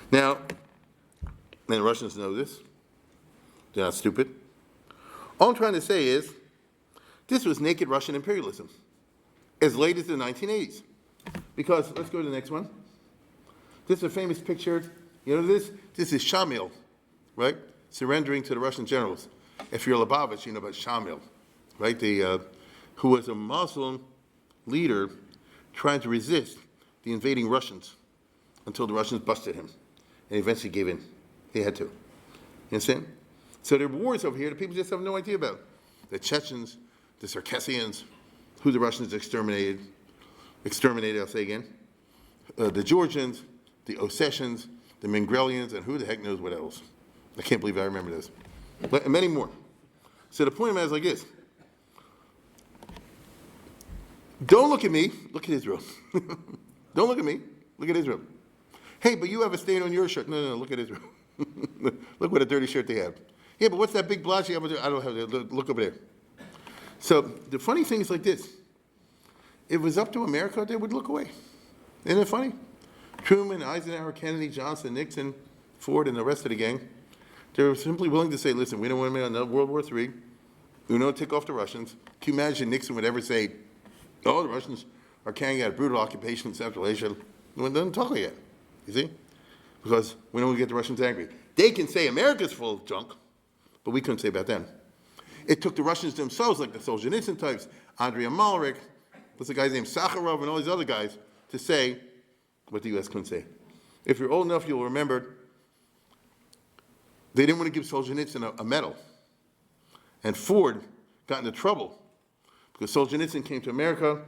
Now, and the Russians know this. They're not stupid. All I'm trying to say is, this was naked Russian imperialism, as late as the 1980s. Because, let's go to the next one. This is a famous picture. You know this? This is Shamil, right? Surrendering to the Russian generals. If you're Lubavitch, you know about Shamil, right? Who was a Muslim leader trying to resist the invading Russians until the Russians busted him. And eventually gave in. He had to. You understand? So there are wars over here that people just have no idea about. The Chechens, the Circassians, who the Russians exterminated, I'll say again, the Georgians, the Ossetians, the Mingrelians, and who the heck knows what else. I can't believe I remember this. And many more. So the point of it is like this. Don't look at me, look at Israel. Don't look at me, look at Israel. Hey, but you have a stain on your shirt. No, look at Israel. Look what a dirty shirt they have. Yeah, but what's that big blotch? I don't have to look over there. So the funny thing is like this. If it was up to America, they would look away. Isn't it funny? Truman, Eisenhower, Kennedy, Johnson, Nixon, Ford, and the rest of the gang, they were simply willing to say, listen, we don't want to make another World War III. We don't take off the Russians. Can you imagine Nixon would ever say, oh, the Russians are carrying out a brutal occupation in Central Asia? No one doesn't talk like that, you see? Because we don't want to get the Russians angry. They can say America's full of junk, but we couldn't say about them. It took the Russians themselves, like the Solzhenitsyn types, Andrei Amalrik, what's the guy's name, Sakharov, and all these other guys, to say what the U.S. couldn't say. If you're old enough, you'll remember they didn't want to give Solzhenitsyn a medal. And Ford got into trouble because Solzhenitsyn came to America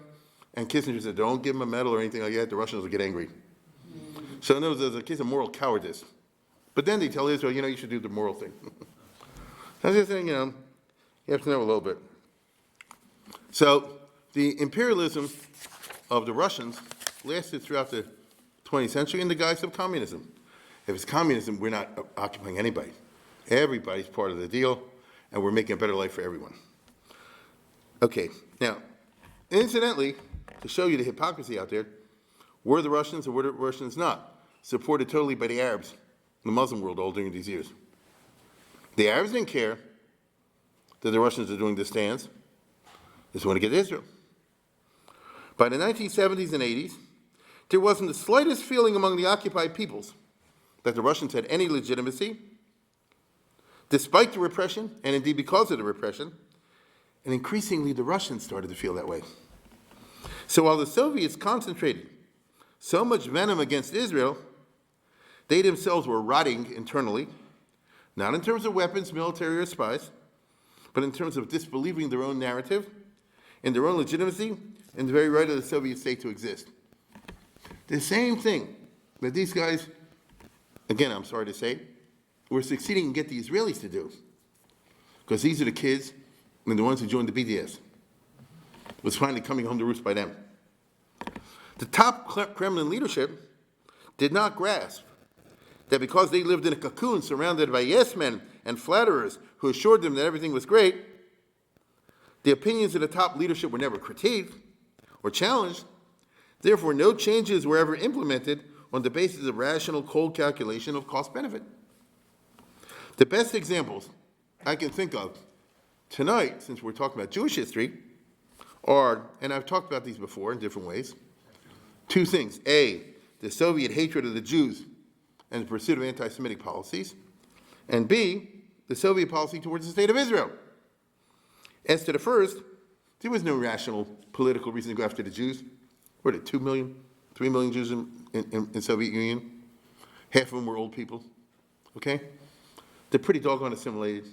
and Kissinger said, don't give him a medal or anything like that, the Russians will get angry. So in other words, there's a case of moral cowardice. But then they tell Israel, you should do the moral thing. That's the thing, you have to know a little bit. So the imperialism of the Russians lasted throughout the 20th century in the guise of communism. If it's communism, we're not occupying anybody. Everybody's part of the deal, and we're making a better life for everyone. Okay, now, incidentally, to show you the hypocrisy out there, were the Russians or were the Russians not supported totally by the Arabs, the Muslim world, all during these years? The Arabs didn't care that the Russians are doing this stance. They just want to get Israel. By the 1970s and 80s, there wasn't the slightest feeling among the occupied peoples that the Russians had any legitimacy, despite the repression, and indeed because of the repression, and increasingly the Russians started to feel that way. So while the Soviets concentrated so much venom against Israel, they themselves were rotting internally, not in terms of weapons, military, or spies, but in terms of disbelieving their own narrative, in their own legitimacy, and the very right of the Soviet state to exist. The same thing that these guys, again, I'm sorry to say, were succeeding in get the Israelis to do. Because these are the kids and the ones who joined the BDS. It was finally coming home to roost by them. The top Kremlin leadership did not grasp that because they lived in a cocoon surrounded by yes men and flatterers who assured them that everything was great, the opinions of the top leadership were never critiqued or challenged. Therefore, no changes were ever implemented on the basis of rational, cold calculation of cost-benefit. The best examples I can think of tonight, since we're talking about Jewish history, are, and I've talked about these before in different ways, two things. A, the Soviet hatred of the Jews and the pursuit of anti-Semitic policies. And B, the Soviet policy towards the state of Israel. As to the first, there was no rational political reason to go after the Jews. What are there, 2 million, 3 million Jews in Soviet Union? Half of them were old people, okay? They're pretty doggone assimilated.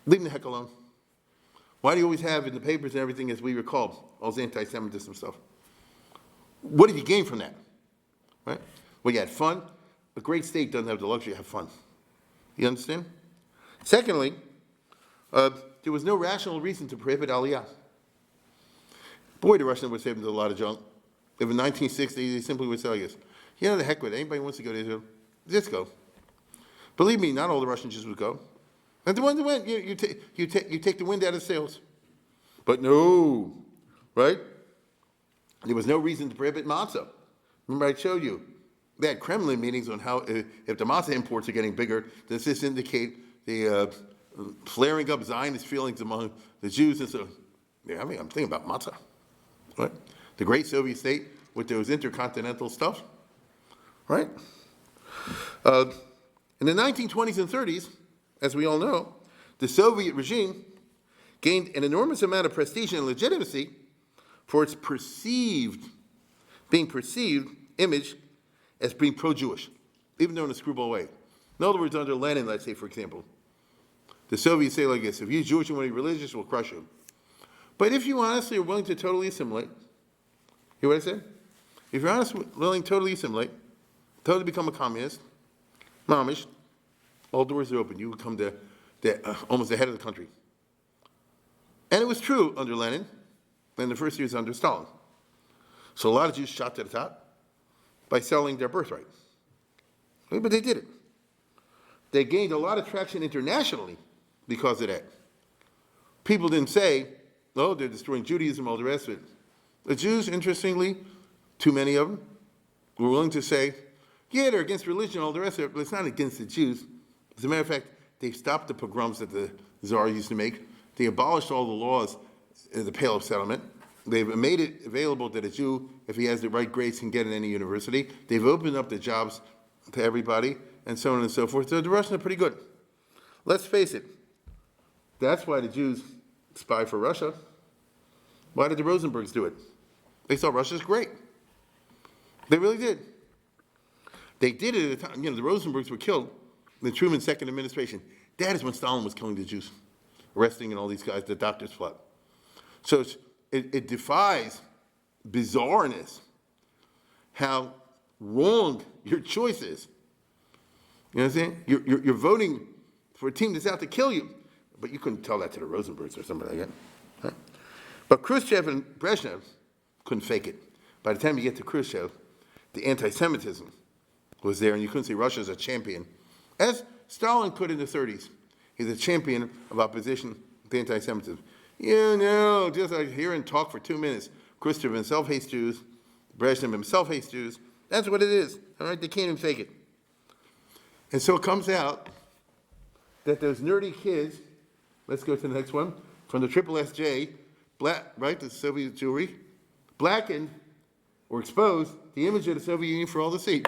Leave them the heck alone. Why do you always have in the papers and everything, as we recall, all this anti-Semitism stuff? What did you gain from that, right? Well, you had fun. A great state doesn't have the luxury to have fun. You understand? Secondly, there was no rational reason to prohibit Aliyah. Boy, the Russians would save them a lot of junk. If in 1960, they simply would say, the heck with it. Anybody wants to go to Israel, just go. Believe me, not all the Russian Jews would go. And the ones that went, you take the wind out of the sails. But no, right? There was no reason to prohibit matzah. Remember I showed you. They had Kremlin meetings on how, if the matzah imports are getting bigger, does this indicate the flaring up Zionist feelings among the Jews? And so, I'm thinking about matzah, right? The great Soviet state with those intercontinental stuff, right? In the 1920s and 30s, as we all know, the Soviet regime gained an enormous amount of prestige and legitimacy for its perceived image as being pro-Jewish, even though in a screwball way. In other words, under Lenin, let's say, for example, the Soviets say like this: if you're Jewish and want to be religious, we'll crush you. But if you honestly are willing to totally assimilate, hear what I said? If you're honestly willing to totally assimilate, totally become a communist, mamish, all doors are open. You become almost the head of the country. And it was true under Lenin, and the first years under Stalin. So a lot of Jews shot to the top by selling their birthright. But they did it. they gained a lot of traction internationally because of that. People didn't say, oh, they're destroying Judaism, all the rest of it. The Jews, interestingly, too many of them, were willing to say, yeah, they're against religion, all the rest of it, but it's not against the Jews. As a matter of fact, they've stopped the pogroms that the Tsar used to make. They abolished all the laws in the Pale of Settlement. They've made it available that a Jew, if he has the right grades, can get in any university. They've opened up the jobs to everybody, and so on and so forth. So the Russians are pretty good. Let's face it. That's why the Jews spy for Russia. Why did the Rosenbergs do it? They thought Russia's great. They really did. They did it at a time, the Rosenbergs were killed in the Truman second administration. That is when Stalin was killing the Jews, arresting and all these guys, the doctors plot. So it defies bizarreness how wrong your choice is. You know what I'm saying? You're voting for a team that's out to kill you, but you couldn't tell that to the Rosenbergs or somebody like that. Huh? But Khrushchev and Brezhnev couldn't fake it. By the time you get to Khrushchev, the anti-Semitism was there, and you couldn't say Russia's a champion. As Stalin could in the 30s. He's a champion of opposition to anti-Semitism. Just like hear and talk for 2 minutes. Khrushchev himself hates Jews. Brezhnev himself hates Jews. That's what it is. All right, they can't even fake it. And so it comes out that those nerdy kids, let's go to the next one, from the Triple SJ, the Soviet Jewry, blackened or exposed the image of the Soviet Union for all to see.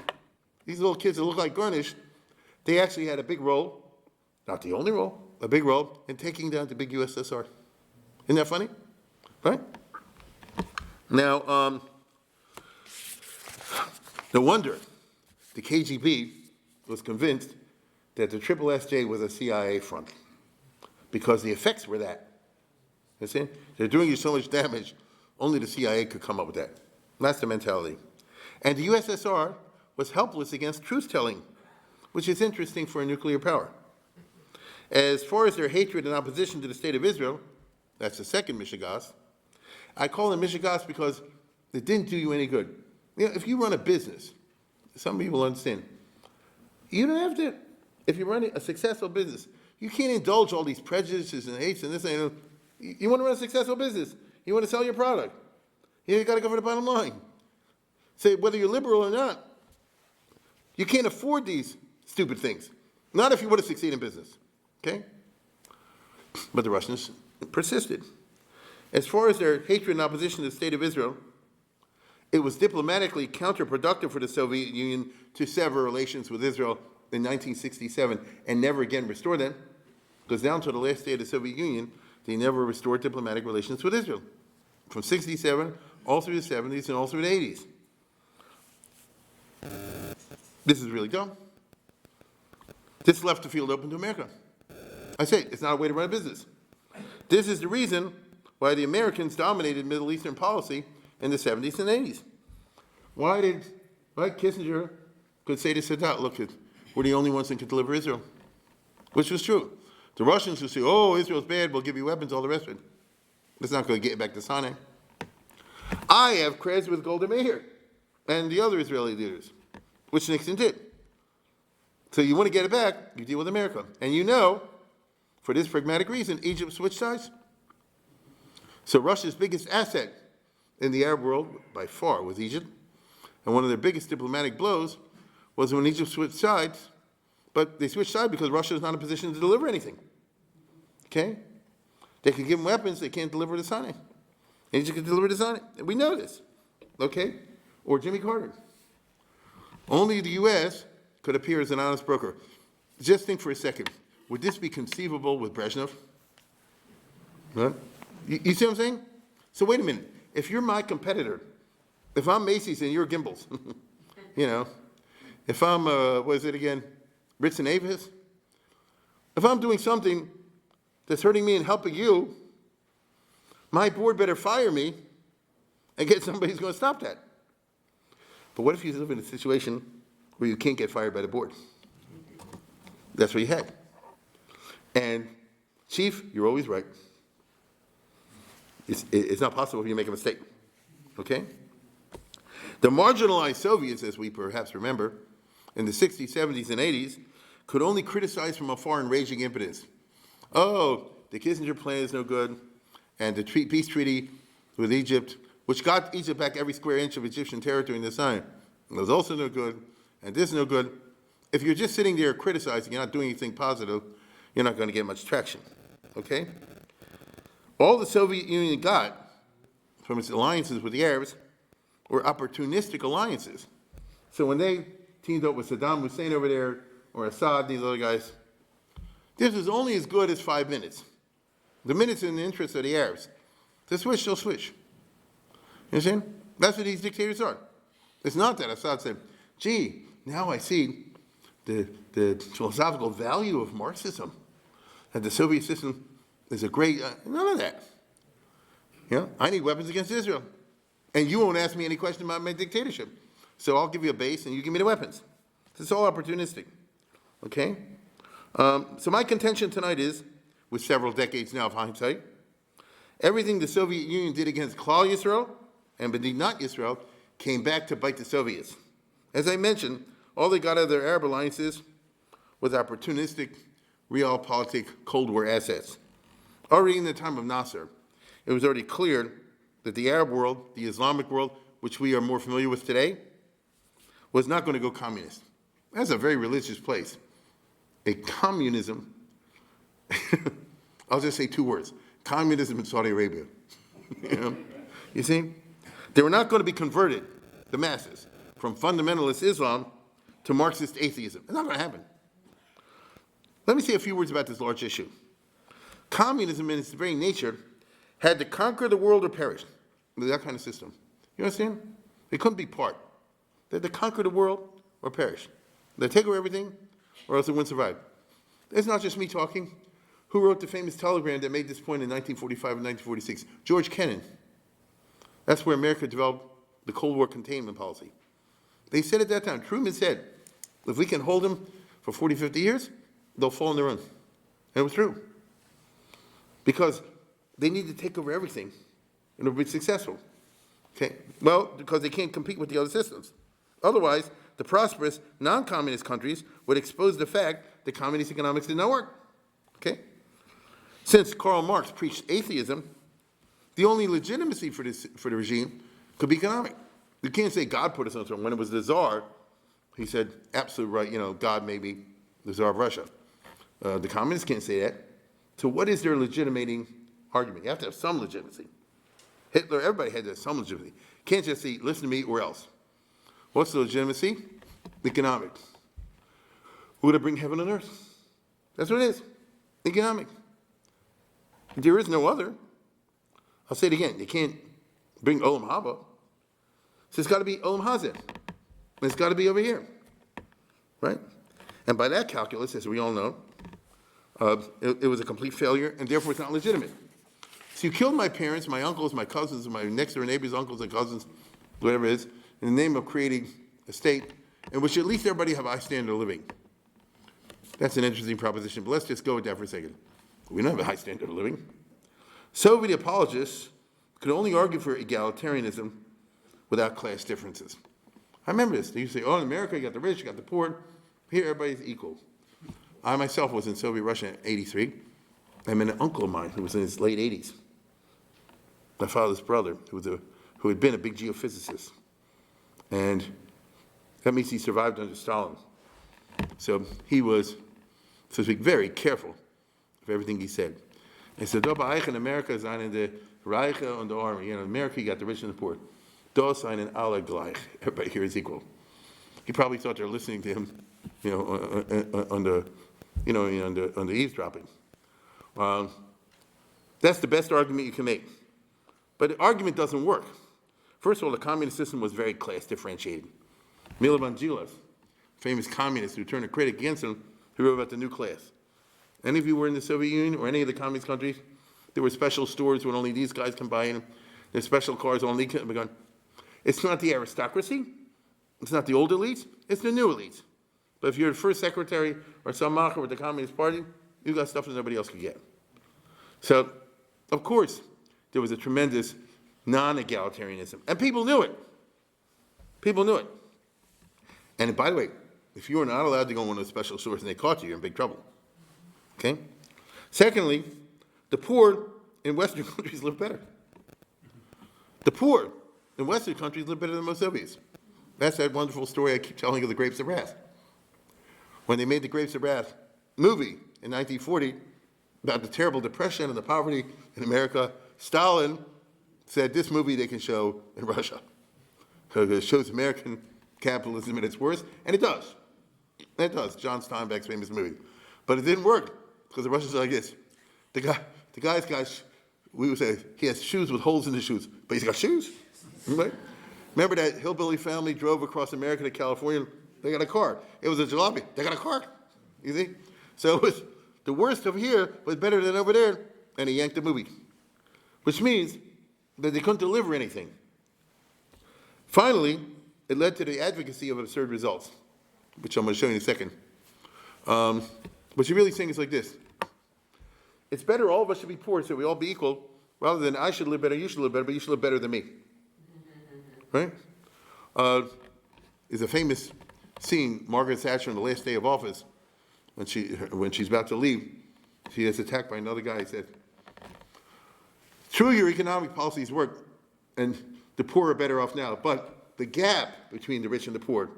These little kids that look like garnish, they actually had a big role, not the only role, a big role in taking down the big USSR. Isn't that funny? Right? Now, no wonder the KGB was convinced that the Triple SJ was a CIA front, because the effects were that. You see? They're doing you so much damage, only the CIA could come up with that. That's the mentality. And the USSR was helpless against truth-telling, which is interesting for a nuclear power. As far as their hatred and opposition to the state of Israel, that's the second Mishigas. I call them Mishigas because it didn't do you any good. If you run a business, some people understand, you don't have to, if you're running a successful business, you can't indulge all these prejudices and hates and this and that. You want to run a successful business. You want to sell your product. You got to go for the bottom line. Say, whether you're liberal or not, you can't afford these stupid things. Not if you want to succeed in business. Okay? But the Russians persisted. As far as their hatred and opposition to the state of Israel, it was diplomatically counterproductive for the Soviet Union to sever relations with Israel in 1967 and never again restore them, because down to the last day of the Soviet Union, they never restored diplomatic relations with Israel. From 67 all through the 70s and all through the 80s. This is really dumb. This left the field open to America. I say, it's not a way to run a business. This is the reason why the Americans dominated Middle Eastern policy in the 70s and 80s. Why Kissinger could say to Sadat, look, we're the only ones that could deliver Israel, which was true. The Russians would say, oh, Israel's bad, we'll give you weapons, all the rest of it. It's not going to get back to Sinai. I have creds with Golda Meir and the other Israeli leaders, which Nixon did. So you want to get it back, you deal with America. And for this pragmatic reason, Egypt switched sides. So Russia's biggest asset in the Arab world, by far, was Egypt. And one of their biggest diplomatic blows was when Egypt switched sides, but they switched sides because Russia is not in a position to deliver anything. Okay? They can give them weapons, they can't deliver to Sinai. Egypt can deliver to Sinai. We know this. Okay? Or Jimmy Carter. Only the U.S. could appear as an honest broker. Just think for a second. Would this be conceivable with Brezhnev? Huh? You see what I'm saying? So wait a minute. If you're my competitor, if I'm Macy's and you're Gimbel's, if I'm, Ritz and Avis, if I'm doing something that's hurting me and helping you, my board better fire me and get somebody who's going to stop that. But what if you live in a situation where you can't get fired by the board? That's what you had. And, Chief, you're always right. It's not possible if you make a mistake. Okay? The marginalized Soviets, as we perhaps remember, in the 60s, 70s, and 80s, could only criticize from afar in raging impotence. Oh, the Kissinger plan is no good, and the peace treaty with Egypt, which got Egypt back every square inch of Egyptian territory in the sign, was also no good, and this is no good. If you're just sitting there criticizing, you're not doing anything positive, you're not going to get much traction, okay? All the Soviet Union got from its alliances with the Arabs were opportunistic alliances. So when they teamed up with Saddam Hussein over there, or Assad, these other guys, this was only as good as 5 minutes. The minutes in the interest of the Arabs. To switch, they'll switch. You understand? That's what these dictators are. It's not that Assad said, gee, now I see the philosophical value of Marxism, that the Soviet system is a great, none of that. You know, I need weapons against Israel. And you won't ask me any question about my dictatorship. So I'll give you a base and you give me the weapons. It's all opportunistic, okay? So my contention tonight is, with several decades now of hindsight, everything the Soviet Union did against Klal Yisrael and B'nai not Yisrael came back to bite the Soviets. As I mentioned, all they got out of their Arab alliances was opportunistic, realpolitik, Cold War assets. Already in the time of Nasser, it was already clear that the Arab world, the Islamic world, which we are more familiar with today, was not going to go communist. That's a very religious place. A communism, I'll just say 2 words, communism in Saudi Arabia. You know? You see? They were not going to be converted, the masses, from fundamentalist Islam to Marxist atheism. It's not going to happen. Let me say a few words about this large issue. Communism, in its very nature, had to conquer the world or perish. That kind of system. You understand? They couldn't be part. They had to conquer the world or perish. They take over everything, or else it wouldn't survive. It's not just me talking. Who wrote the famous telegram that made this point in 1945 and 1946? George Kennan. That's where America developed the Cold War containment policy. They said at that time, Truman said, if we can hold them for 40, 50 years, they'll fall on their own. And it was true. Because they need to take over everything in order to be successful. Okay? Well, because they can't compete with the other systems. Otherwise, the prosperous non-communist countries would expose the fact that communist economics did not work. Okay? Since Karl Marx preached atheism, the only legitimacy for the regime could be economic. You can't say God put us on the throne. When it was the Tsar, he said, absolute right, you know, God may be the Tsar of Russia. The communists can't say that. So what is their legitimating argument? You have to have some legitimacy. Hitler, everybody had to have some legitimacy. Can't just say, listen to me or else. What's the legitimacy? Economic. Who to bring heaven on earth? That's what it is. Economic. There is no other. I'll say it again. You can't bring Olam Haba. So it's got to be Olam Hazeh. It's got to be over here. Right? And by that calculus, as we all know, it was a complete failure, and therefore it's not legitimate. So you killed my parents, my uncles, my cousins, my next-door neighbors' uncles and cousins, whatever it is, in the name of creating a state in which at least everybody have a high standard of living. That's an interesting proposition, but let's just go with that for a second. We don't have a high standard of living. Soviet apologists could only argue for egalitarianism without class differences. I remember this. They used to say, oh, in America, you got the rich, you got the poor. Here, everybody's equal. I myself was in Soviet Russia in '83. I met an uncle of mine who was in his late 80s. My father's brother, who had been a big geophysicist. And that means he survived under Stalin. So he was, so to speak, very careful of everything he said. And so, in America is in the Reich and the army. You know, in America, you got the rich and the poor. Dos einen alle gleich. Everybody here is equal. He probably thought they were listening to him, you know, on the eavesdropping. That's the best argument you can make. But the argument doesn't work. First of all, the communist system was very class differentiated. Milovan Djilas, famous communist who turned a critic against him, who wrote about the new class. Any of you were in the Soviet Union or any of the communist countries? There were special stores where only these guys can buy in. There's special cars only can be gone. It's not the aristocracy. It's not the old elites. It's the new elites. But if you're the first secretary or some macher with the Communist Party, you got stuff that nobody else could get. So, of course, there was a tremendous non-egalitarianism. And people knew it. People knew it. And by the way, if you were not allowed to go in one of those special stores and they caught you, you're in big trouble. Okay? Secondly, the poor in Western countries live better. The poor in Western countries live better than most Soviets. That's that wonderful story I keep telling of the Grapes of Wrath. When they made the Grapes of Wrath movie in 1940 about the terrible depression and the poverty in America, Stalin said this movie they can show in Russia. Because it shows American capitalism at its worst, and it does. It does, John Steinbeck's famous movie. But it didn't work, because the Russians are like this. The guy's got, we would say, he has shoes with holes in his shoes, but he's got shoes. Right? Remember that hillbilly family drove across America to California? They got a car. It was a jalopy. They got a car. You see? So it was the worst over here was better than over there, and he yanked the movie. Which means that they couldn't deliver anything. Finally, it led to the advocacy of absurd results, which I'm going to show you in a second. What you're really saying is like this. It's better all of us should be poor so we all be equal, rather than I should live better, you should live better, but you should live better than me. Right? There's a famous scene, Margaret Thatcher on the last day of office, when she's about to leave, she gets attacked by another guy. He said, true, your economic policies work, and the poor are better off now, but the gap between the rich and the poor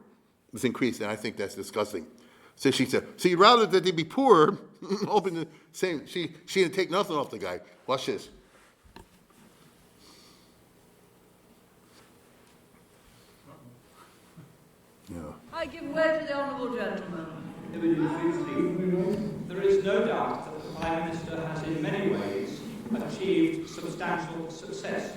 has increased, and I think that's disgusting. So she said, so you'd rather that they be poor, hoping the same, she didn't take nothing off the guy. Watch this. Yeah. I give way to the honourable gentleman. There is no doubt that the Prime Minister has in many ways achieved substantial success.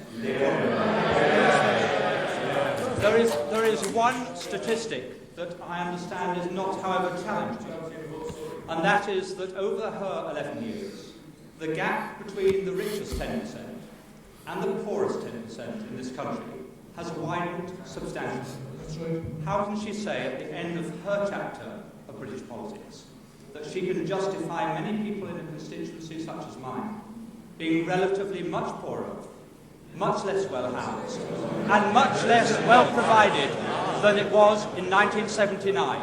There is one statistic that I understand is not, however, challenged, and that is that over her 11 years, the gap between the richest 10% and the poorest 10% in this country has widened substantially. How can she say at the end of her chapter of British politics that she can justify many people in a constituency such as mine being relatively much poorer, much less well housed, and much less well provided than it was in 1979?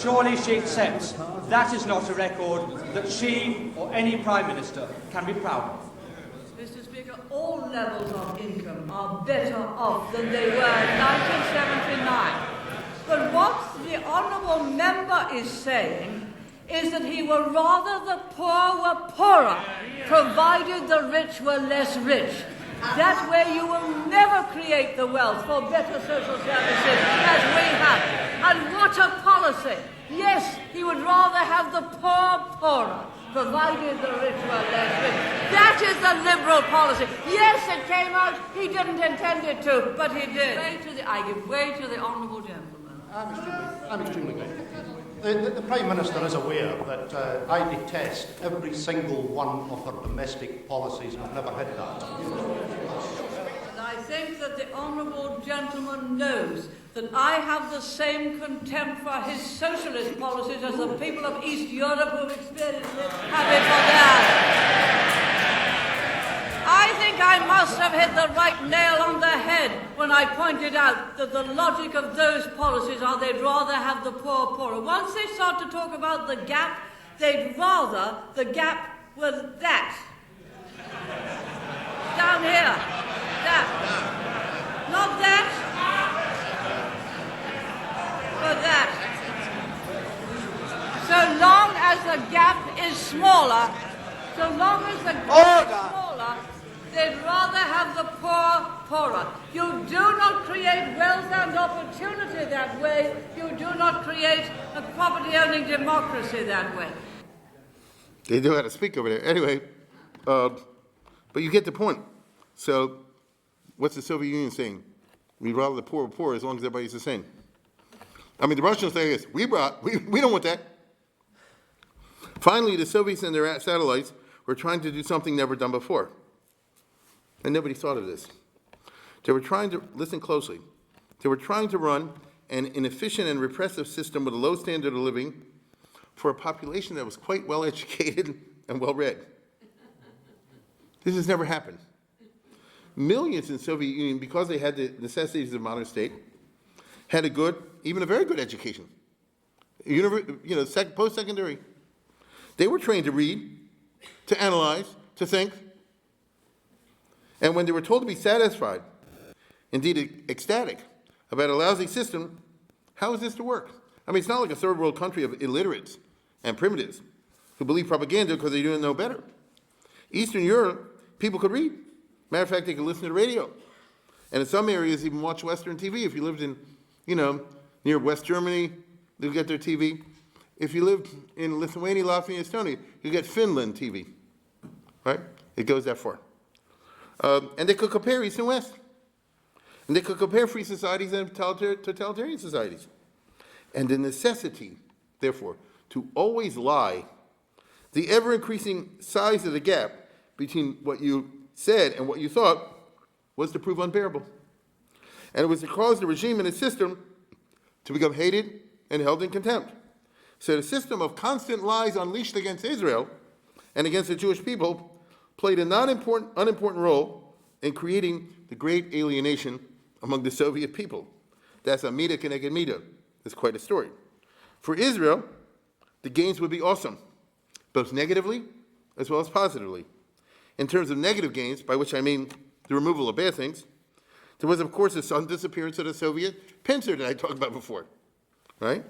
Surely she accepts that is not a record that she or any Prime Minister can be proud of. Mr. Speaker, all levels of income are better off than they were in 1979. But what the honourable member is saying is that he would rather the poor were poorer, provided the rich were less rich. That way you will never create the wealth for better social services as we have. And what a policy! Yes, he would rather have the poor poorer, provided the rich were less rich. That is the Liberal policy. Yes, it came out, he didn't intend it to, but he did. I give way to the honourable gentleman. I'm extremely grateful. The Prime Minister is aware that I detest every single one of her domestic policies. I've never had that. And I think that the honourable gentleman knows that I have the same contempt for his socialist policies as the people of East Europe who have experienced it have it for theirs. I think I must have hit the right nail on the head when I pointed out that the logic of those policies are they'd rather have the poor poorer. Once they start to talk about the gap, they'd rather the gap was that. Down here. That. Not that. But that. So long as the gap is smaller, so long as the gap is smaller, they'd rather have the poor poorer. You do not create wealth and opportunity that way. You do not create a property-owning democracy that way. They know how to speak over there. Anyway, but you get the point. So what's the Soviet Union saying? We'd rather the poor were poor as long as everybody's the same. I mean, the Russians say this, we don't want that. Finally, the Soviets and their satellites were trying to do something never done before. And nobody thought of this. They were trying to, listen closely, they were trying to run an inefficient and repressive system with a low standard of living for a population that was quite well educated and well read. This has never happened. Millions in the Soviet Union, because they had the necessities of the modern state, had a good, even a very good education. post-secondary. They were trained to read, to analyze, to think. And when they were told to be satisfied, indeed ecstatic, about a lousy system, how is this to work? I mean, it's not like a third world country of illiterates and primitives who believe propaganda because they didn't know better. Eastern Europe, people could read. Matter of fact, they could listen to the radio. And in some areas, even watch Western TV. If you lived in, near West Germany, they'll get their TV. If you lived in Lithuania, Latvia, Estonia, you get Finland TV, right? It goes that far. And they could compare East and West. And they could compare free societies and totalitarian societies. And the necessity, therefore, to always lie, the ever-increasing size of the gap between what you said and what you thought was to prove unbearable. And it was to cause the regime and its system to become hated and held in contempt. So the system of constant lies unleashed against Israel and against the Jewish people played an unimportant role in creating the great alienation among the Soviet people. That's a mida keneged mida. It's quite a story. For Israel, the gains would be awesome, both negatively as well as positively. In terms of negative gains, by which I mean the removal of bad things, there was, of course, the sudden disappearance of the Soviet pincer that I talked about before, right?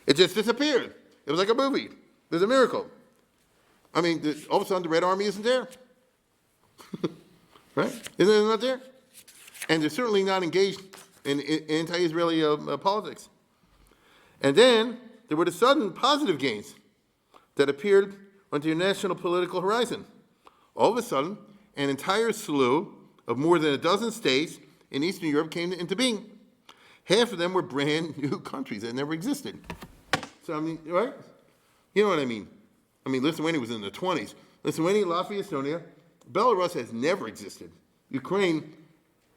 It just disappeared. It was like a movie. It was a miracle. I mean, all of a sudden, the Red Army isn't there. Right? Isn't it not there? And they're certainly not engaged in anti-Israeli politics. And then there were the sudden positive gains that appeared on the international political horizon. All of a sudden, an entire slew of more than a dozen states in Eastern Europe came into being. Half of them were brand new countries that never existed. So, I mean, right? You know what I mean? I mean, Lithuania was in the 20s. Lithuania, Latvia, Estonia. Belarus has never existed. Ukraine,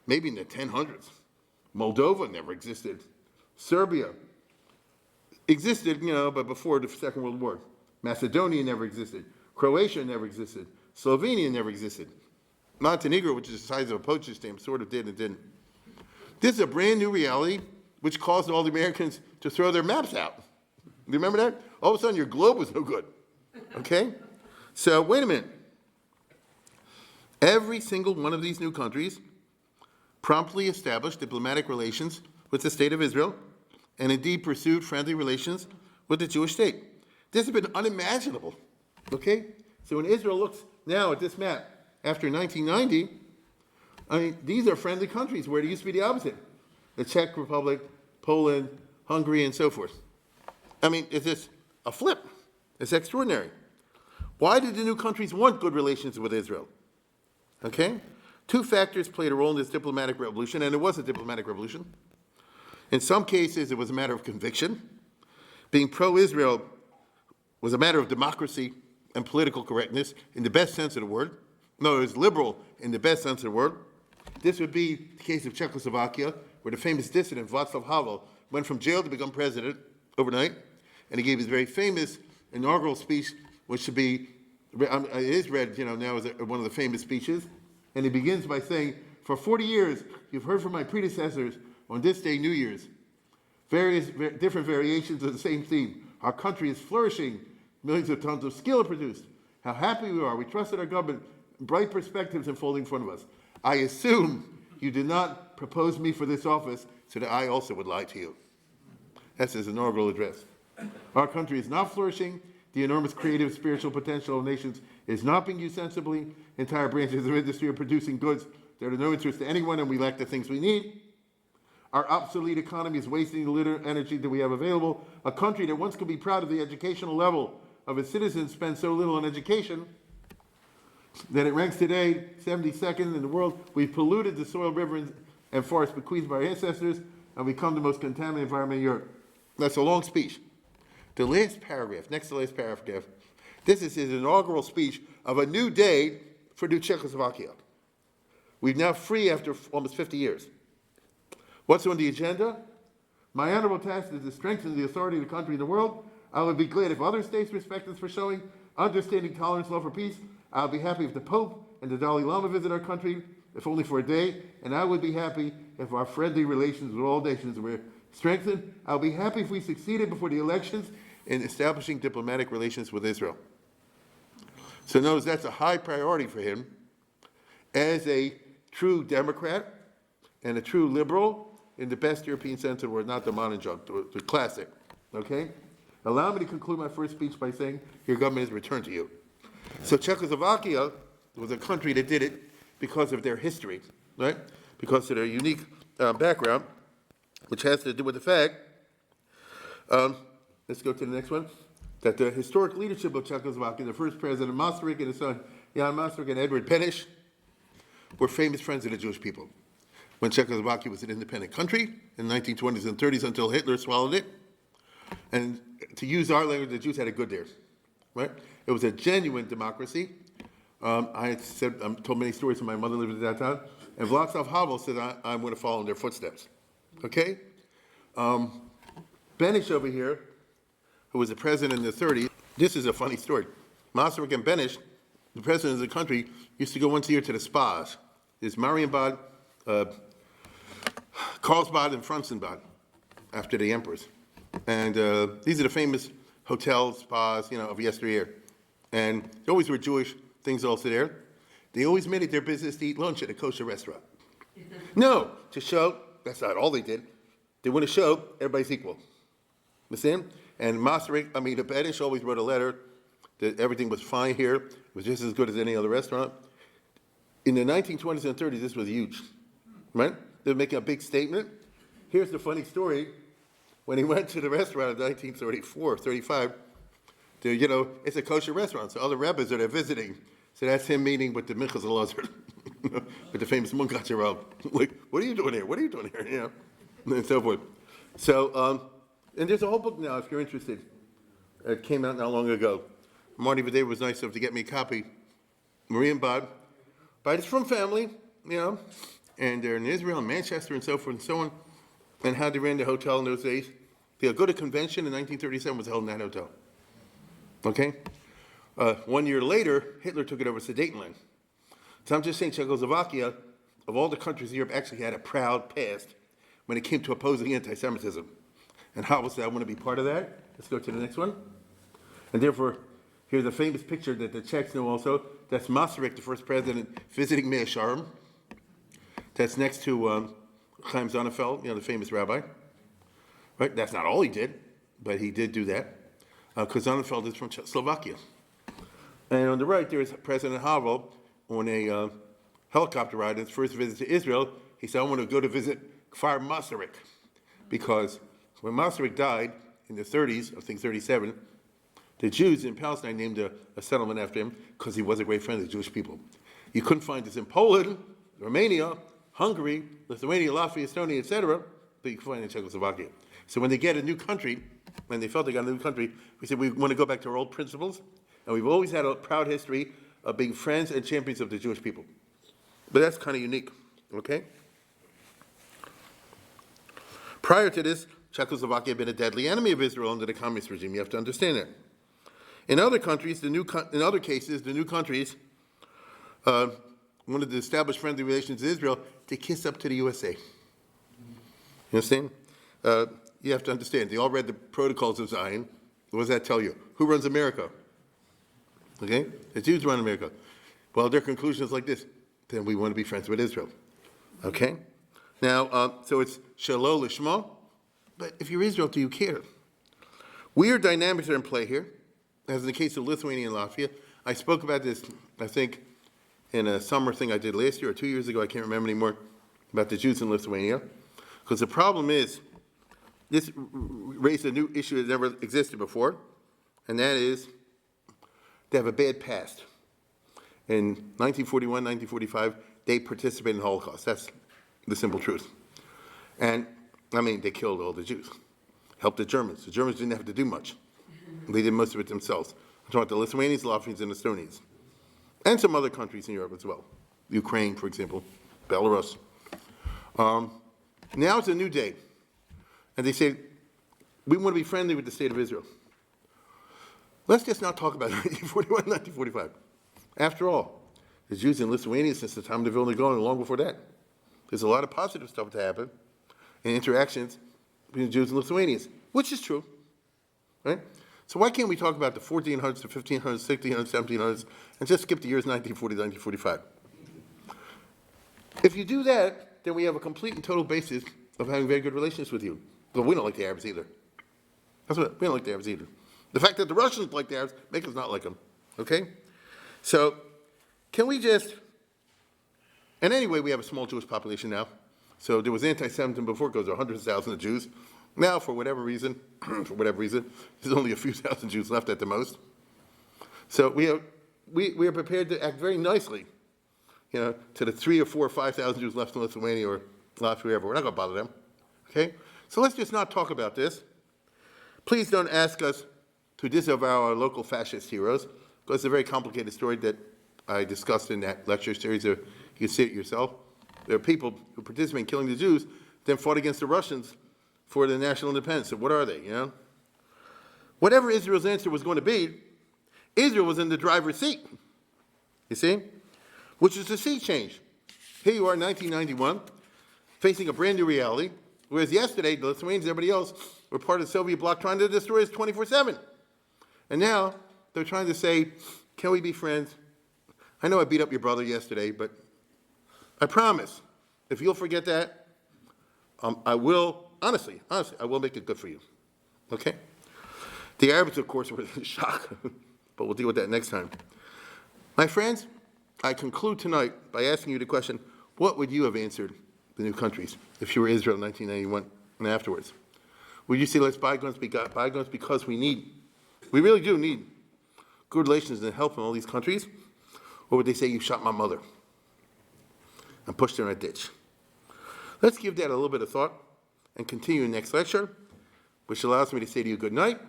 maybe in the 1000s. Moldova never existed. Serbia existed, but before the Second World War. Macedonia never existed. Croatia never existed. Slovenia never existed. Montenegro, which is the size of a postage stamp, sort of did and didn't. This is a brand new reality which caused all the Americans to throw their maps out. Do you remember that? All of a sudden, your globe was no good. Okay? So, wait a minute. Every single one of these new countries promptly established diplomatic relations with the State of Israel and indeed pursued friendly relations with the Jewish state. This has been unimaginable. Okay? So when Israel looks now at this map after 1990, I mean, these are friendly countries where it used to be the opposite. The Czech Republic, Poland, Hungary, and so forth. I mean, it's just a flip. It's extraordinary. Why did the new countries want good relations with Israel? Okay? Two factors played a role in this diplomatic revolution, and it was a diplomatic revolution. In some cases, it was a matter of conviction. Being pro-Israel was a matter of democracy and political correctness in the best sense of the word. No, it was liberal in the best sense of the word. This would be the case of Czechoslovakia, where the famous dissident Václav Havel went from jail to become president overnight, and he gave his very famous inaugural speech, which should be, it is read, now as one of the famous speeches, and he begins by saying, "For 40 years, you've heard from my predecessors on this day, New Year's, different variations of the same theme. Our country is flourishing. Millions of tons of skill are produced. How happy we are. We trusted our government. Bright perspectives unfolding in front of us. I assume you did not propose me for this office so that I also would lie to you." That's his inaugural address. Our country is not flourishing. The enormous creative spiritual potential of nations is not being used sensibly. Entire branches of industry are producing goods that are no interest to anyone, and we lack the things we need. Our obsolete economy is wasting the little energy that we have available. A country that once could be proud of the educational level of its citizens spends so little on education that it ranks today 72nd in the world. We've polluted the soil, river, and forest bequeathed by our ancestors, and we become the most contaminated environment in Europe. That's a long speech. The last paragraph, next to the last paragraph, this is his inaugural speech of a new day for new Czechoslovakia. We're now free after almost 50 years. What's on the agenda? My honorable task is to strengthen the authority of the country in the world. I would be glad if other states respect us for showing understanding, tolerance, love for peace. I'll be happy if the Pope and the Dalai Lama visit our country, if only for a day, and I would be happy if our friendly relations with all nations were Strengthen, I'll be happy if we succeeded before the elections in establishing diplomatic relations with Israel. So notice that's a high priority for him as a true Democrat and a true liberal in the best European sense of the word, not the modern junk, the classic, okay? Allow me to conclude my first speech by saying your government is returned to you. So Czechoslovakia was a country that did it because of their history, right? Because of their unique background, which has to do with the fact, let's go to the next one, that the historic leadership of Czechoslovakia, the first president Masaryk and his son Jan Masaryk and Edward Beneš, were famous friends of the Jewish people. When Czechoslovakia was an independent country in the 1920s and 30s until Hitler swallowed it, and to use our language, the Jews had it good there, right? It was a genuine democracy. I told many stories when my mother lived at that time, and Václav Havel said, I'm going to follow in their footsteps, okay? Beneš over here, who was the president in the 30s, this is a funny story. Masaryk and Beneš, the president of the country, used to go once a year to the spas. There's Marienbad, Karlsbad, and Franzenbad, after the emperors. And these are the famous hotels, spas, of yesteryear. And there always were Jewish things also there. They always made it their business to eat lunch at a kosher restaurant. No, to show, that's not all they did. They want to show everybody's equal. Understand? And Masaryk, the Beneš always wrote a letter that everything was fine here. It was just as good as any other restaurant. In the 1920s and 30s, this was huge, right? They were making a big statement. Here's the funny story. When he went to the restaurant in 1934, 35, it's a kosher restaurant, so other rabbis are there visiting. So that's him meeting with the Minchas Elazar, with the famous Munkach. Like, what are you doing here? What are you doing here? And so forth. So, and there's a whole book now, if you're interested. It came out not long ago. Marty Vaday was nice enough to get me a copy. Marienbad. But it's from family, and they're in Israel and Manchester and so forth and so on, and how they ran the hotel in those days. They'll go to convention in 1937 was held in that hotel. Okay? 1 year later, Hitler took it over Sudetenland. So I'm just saying Czechoslovakia, of all the countries in Europe, actually had a proud past when it came to opposing anti-Semitism. And Havel said, I want to be part of that. Let's go to the next one. And therefore, here's a famous picture that the Czechs know also. That's Masaryk, the first president, visiting Mea Sharm. That's next to Chaim Sonnenfeld, the famous rabbi. Right? That's not all he did, but he did do that. Because Sonnenfeld is from Slovakia. And on the right, there is President Havel on a helicopter ride on his first visit to Israel. He said, I want to go to visit Kfar Masaryk. Because when Masaryk died in the 30s, I think 37, the Jews in Palestine named a settlement after him because he was a great friend of the Jewish people. You couldn't find this in Poland, Romania, Hungary, Lithuania, Latvia, Estonia, etc., but you can find it in Czechoslovakia. So when they get a new country, when they felt they got a new country, we said we want to go back to our old principles, and we've always had a proud history of being friends and champions of the Jewish people. But that's kind of unique, okay? Prior to this, Czechoslovakia had been a deadly enemy of Israel under the communist regime. You have to understand that. In other countries, in other cases, the new countries wanted to establish friendly relations with Israel to kiss up to the USA. You understand? You have to understand. They all read the Protocols of Zion. What does that tell you? Who runs America? Okay? The Jews run America. Well, their conclusion is like this. Then we want to be friends with Israel. Okay? Now, so it's Shalom Lishma. But if you're Israel, do you care? Weird dynamics are in play here, as in the case of Lithuania and Latvia. I spoke about this, I think, in a summer thing I did last year or 2 years ago, I can't remember anymore, about the Jews in Lithuania. Because the problem is, this raised a new issue that never existed before, and that is they have a bad past. In 1941, 1945, they participated in the Holocaust. That's the simple truth. And, they killed all the Jews, helped the Germans. The Germans didn't have to do much. They did most of it themselves. I'm talking about the Lithuanians, Latvians, and Estonians. And some other countries in Europe as well. Ukraine, for example, Belarus. Now it's a new day. And they say, we want to be friendly with the state of Israel. Let's just not talk about 1941, 1945. After all, the Jews in Lithuania since the time of the Vilna Gaon and long before that. There's a lot of positive stuff to happen and interactions between Jews and Lithuanians, which is true, right? So why can't we talk about the 1400s, the 1500s, 1600s, 1700s, and just skip the years 1940 to 1945? If you do that, then we have a complete and total basis of having very good relations with you. But we don't like the Arabs either. We don't like the Arabs either. The fact that the Russians like the Arabs makes us not like them, okay? So can we just, and anyway, we have a small Jewish population now. So there was anti-Semitism before because there were hundreds of thousands of Jews. Now, for whatever reason, there's only a few thousand Jews left at the most. So we are prepared to act very nicely, to the 3,000 or 4,000 or 5,000 Jews left in Lithuania or Latvia, wherever. We're not going to bother them, okay? So let's just not talk about this. Please don't ask us to disavow our local fascist heroes, because it's a very complicated story that I discussed in that lecture series. You can see it yourself. There are people who participate in killing the Jews, then fought against the Russians for the national independence. So what are they, Whatever Israel's answer was going to be, Israel was in the driver's seat, you see? Which is a sea change. Here you are in 1991, facing a brand new reality, whereas yesterday, the Lithuanians and everybody else were part of the Soviet bloc trying to destroy us 24/7. And now, they're trying to say, can we be friends? I know I beat up your brother yesterday, but I promise, if you'll forget that, I will, honestly, I will make it good for you, okay? The Arabs, of course, were in shock, but we'll deal with that next time. My friends, I conclude tonight by asking you the question, what would you have answered the new countries if you were Israel in 1991 and afterwards? Would you say, let's bygones be bygones because we really do need good relations and help in all these countries? Or would they say, you shot my mother and pushed her in a ditch? Let's give that a little bit of thought and continue in the next lecture, which allows me to say to you good night.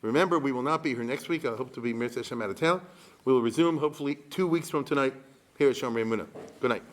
Remember, we will not be here next week. I hope to be Mirza Hashem out of town. We will resume, hopefully, 2 weeks from tonight here at Shomrei Emunah. Good night.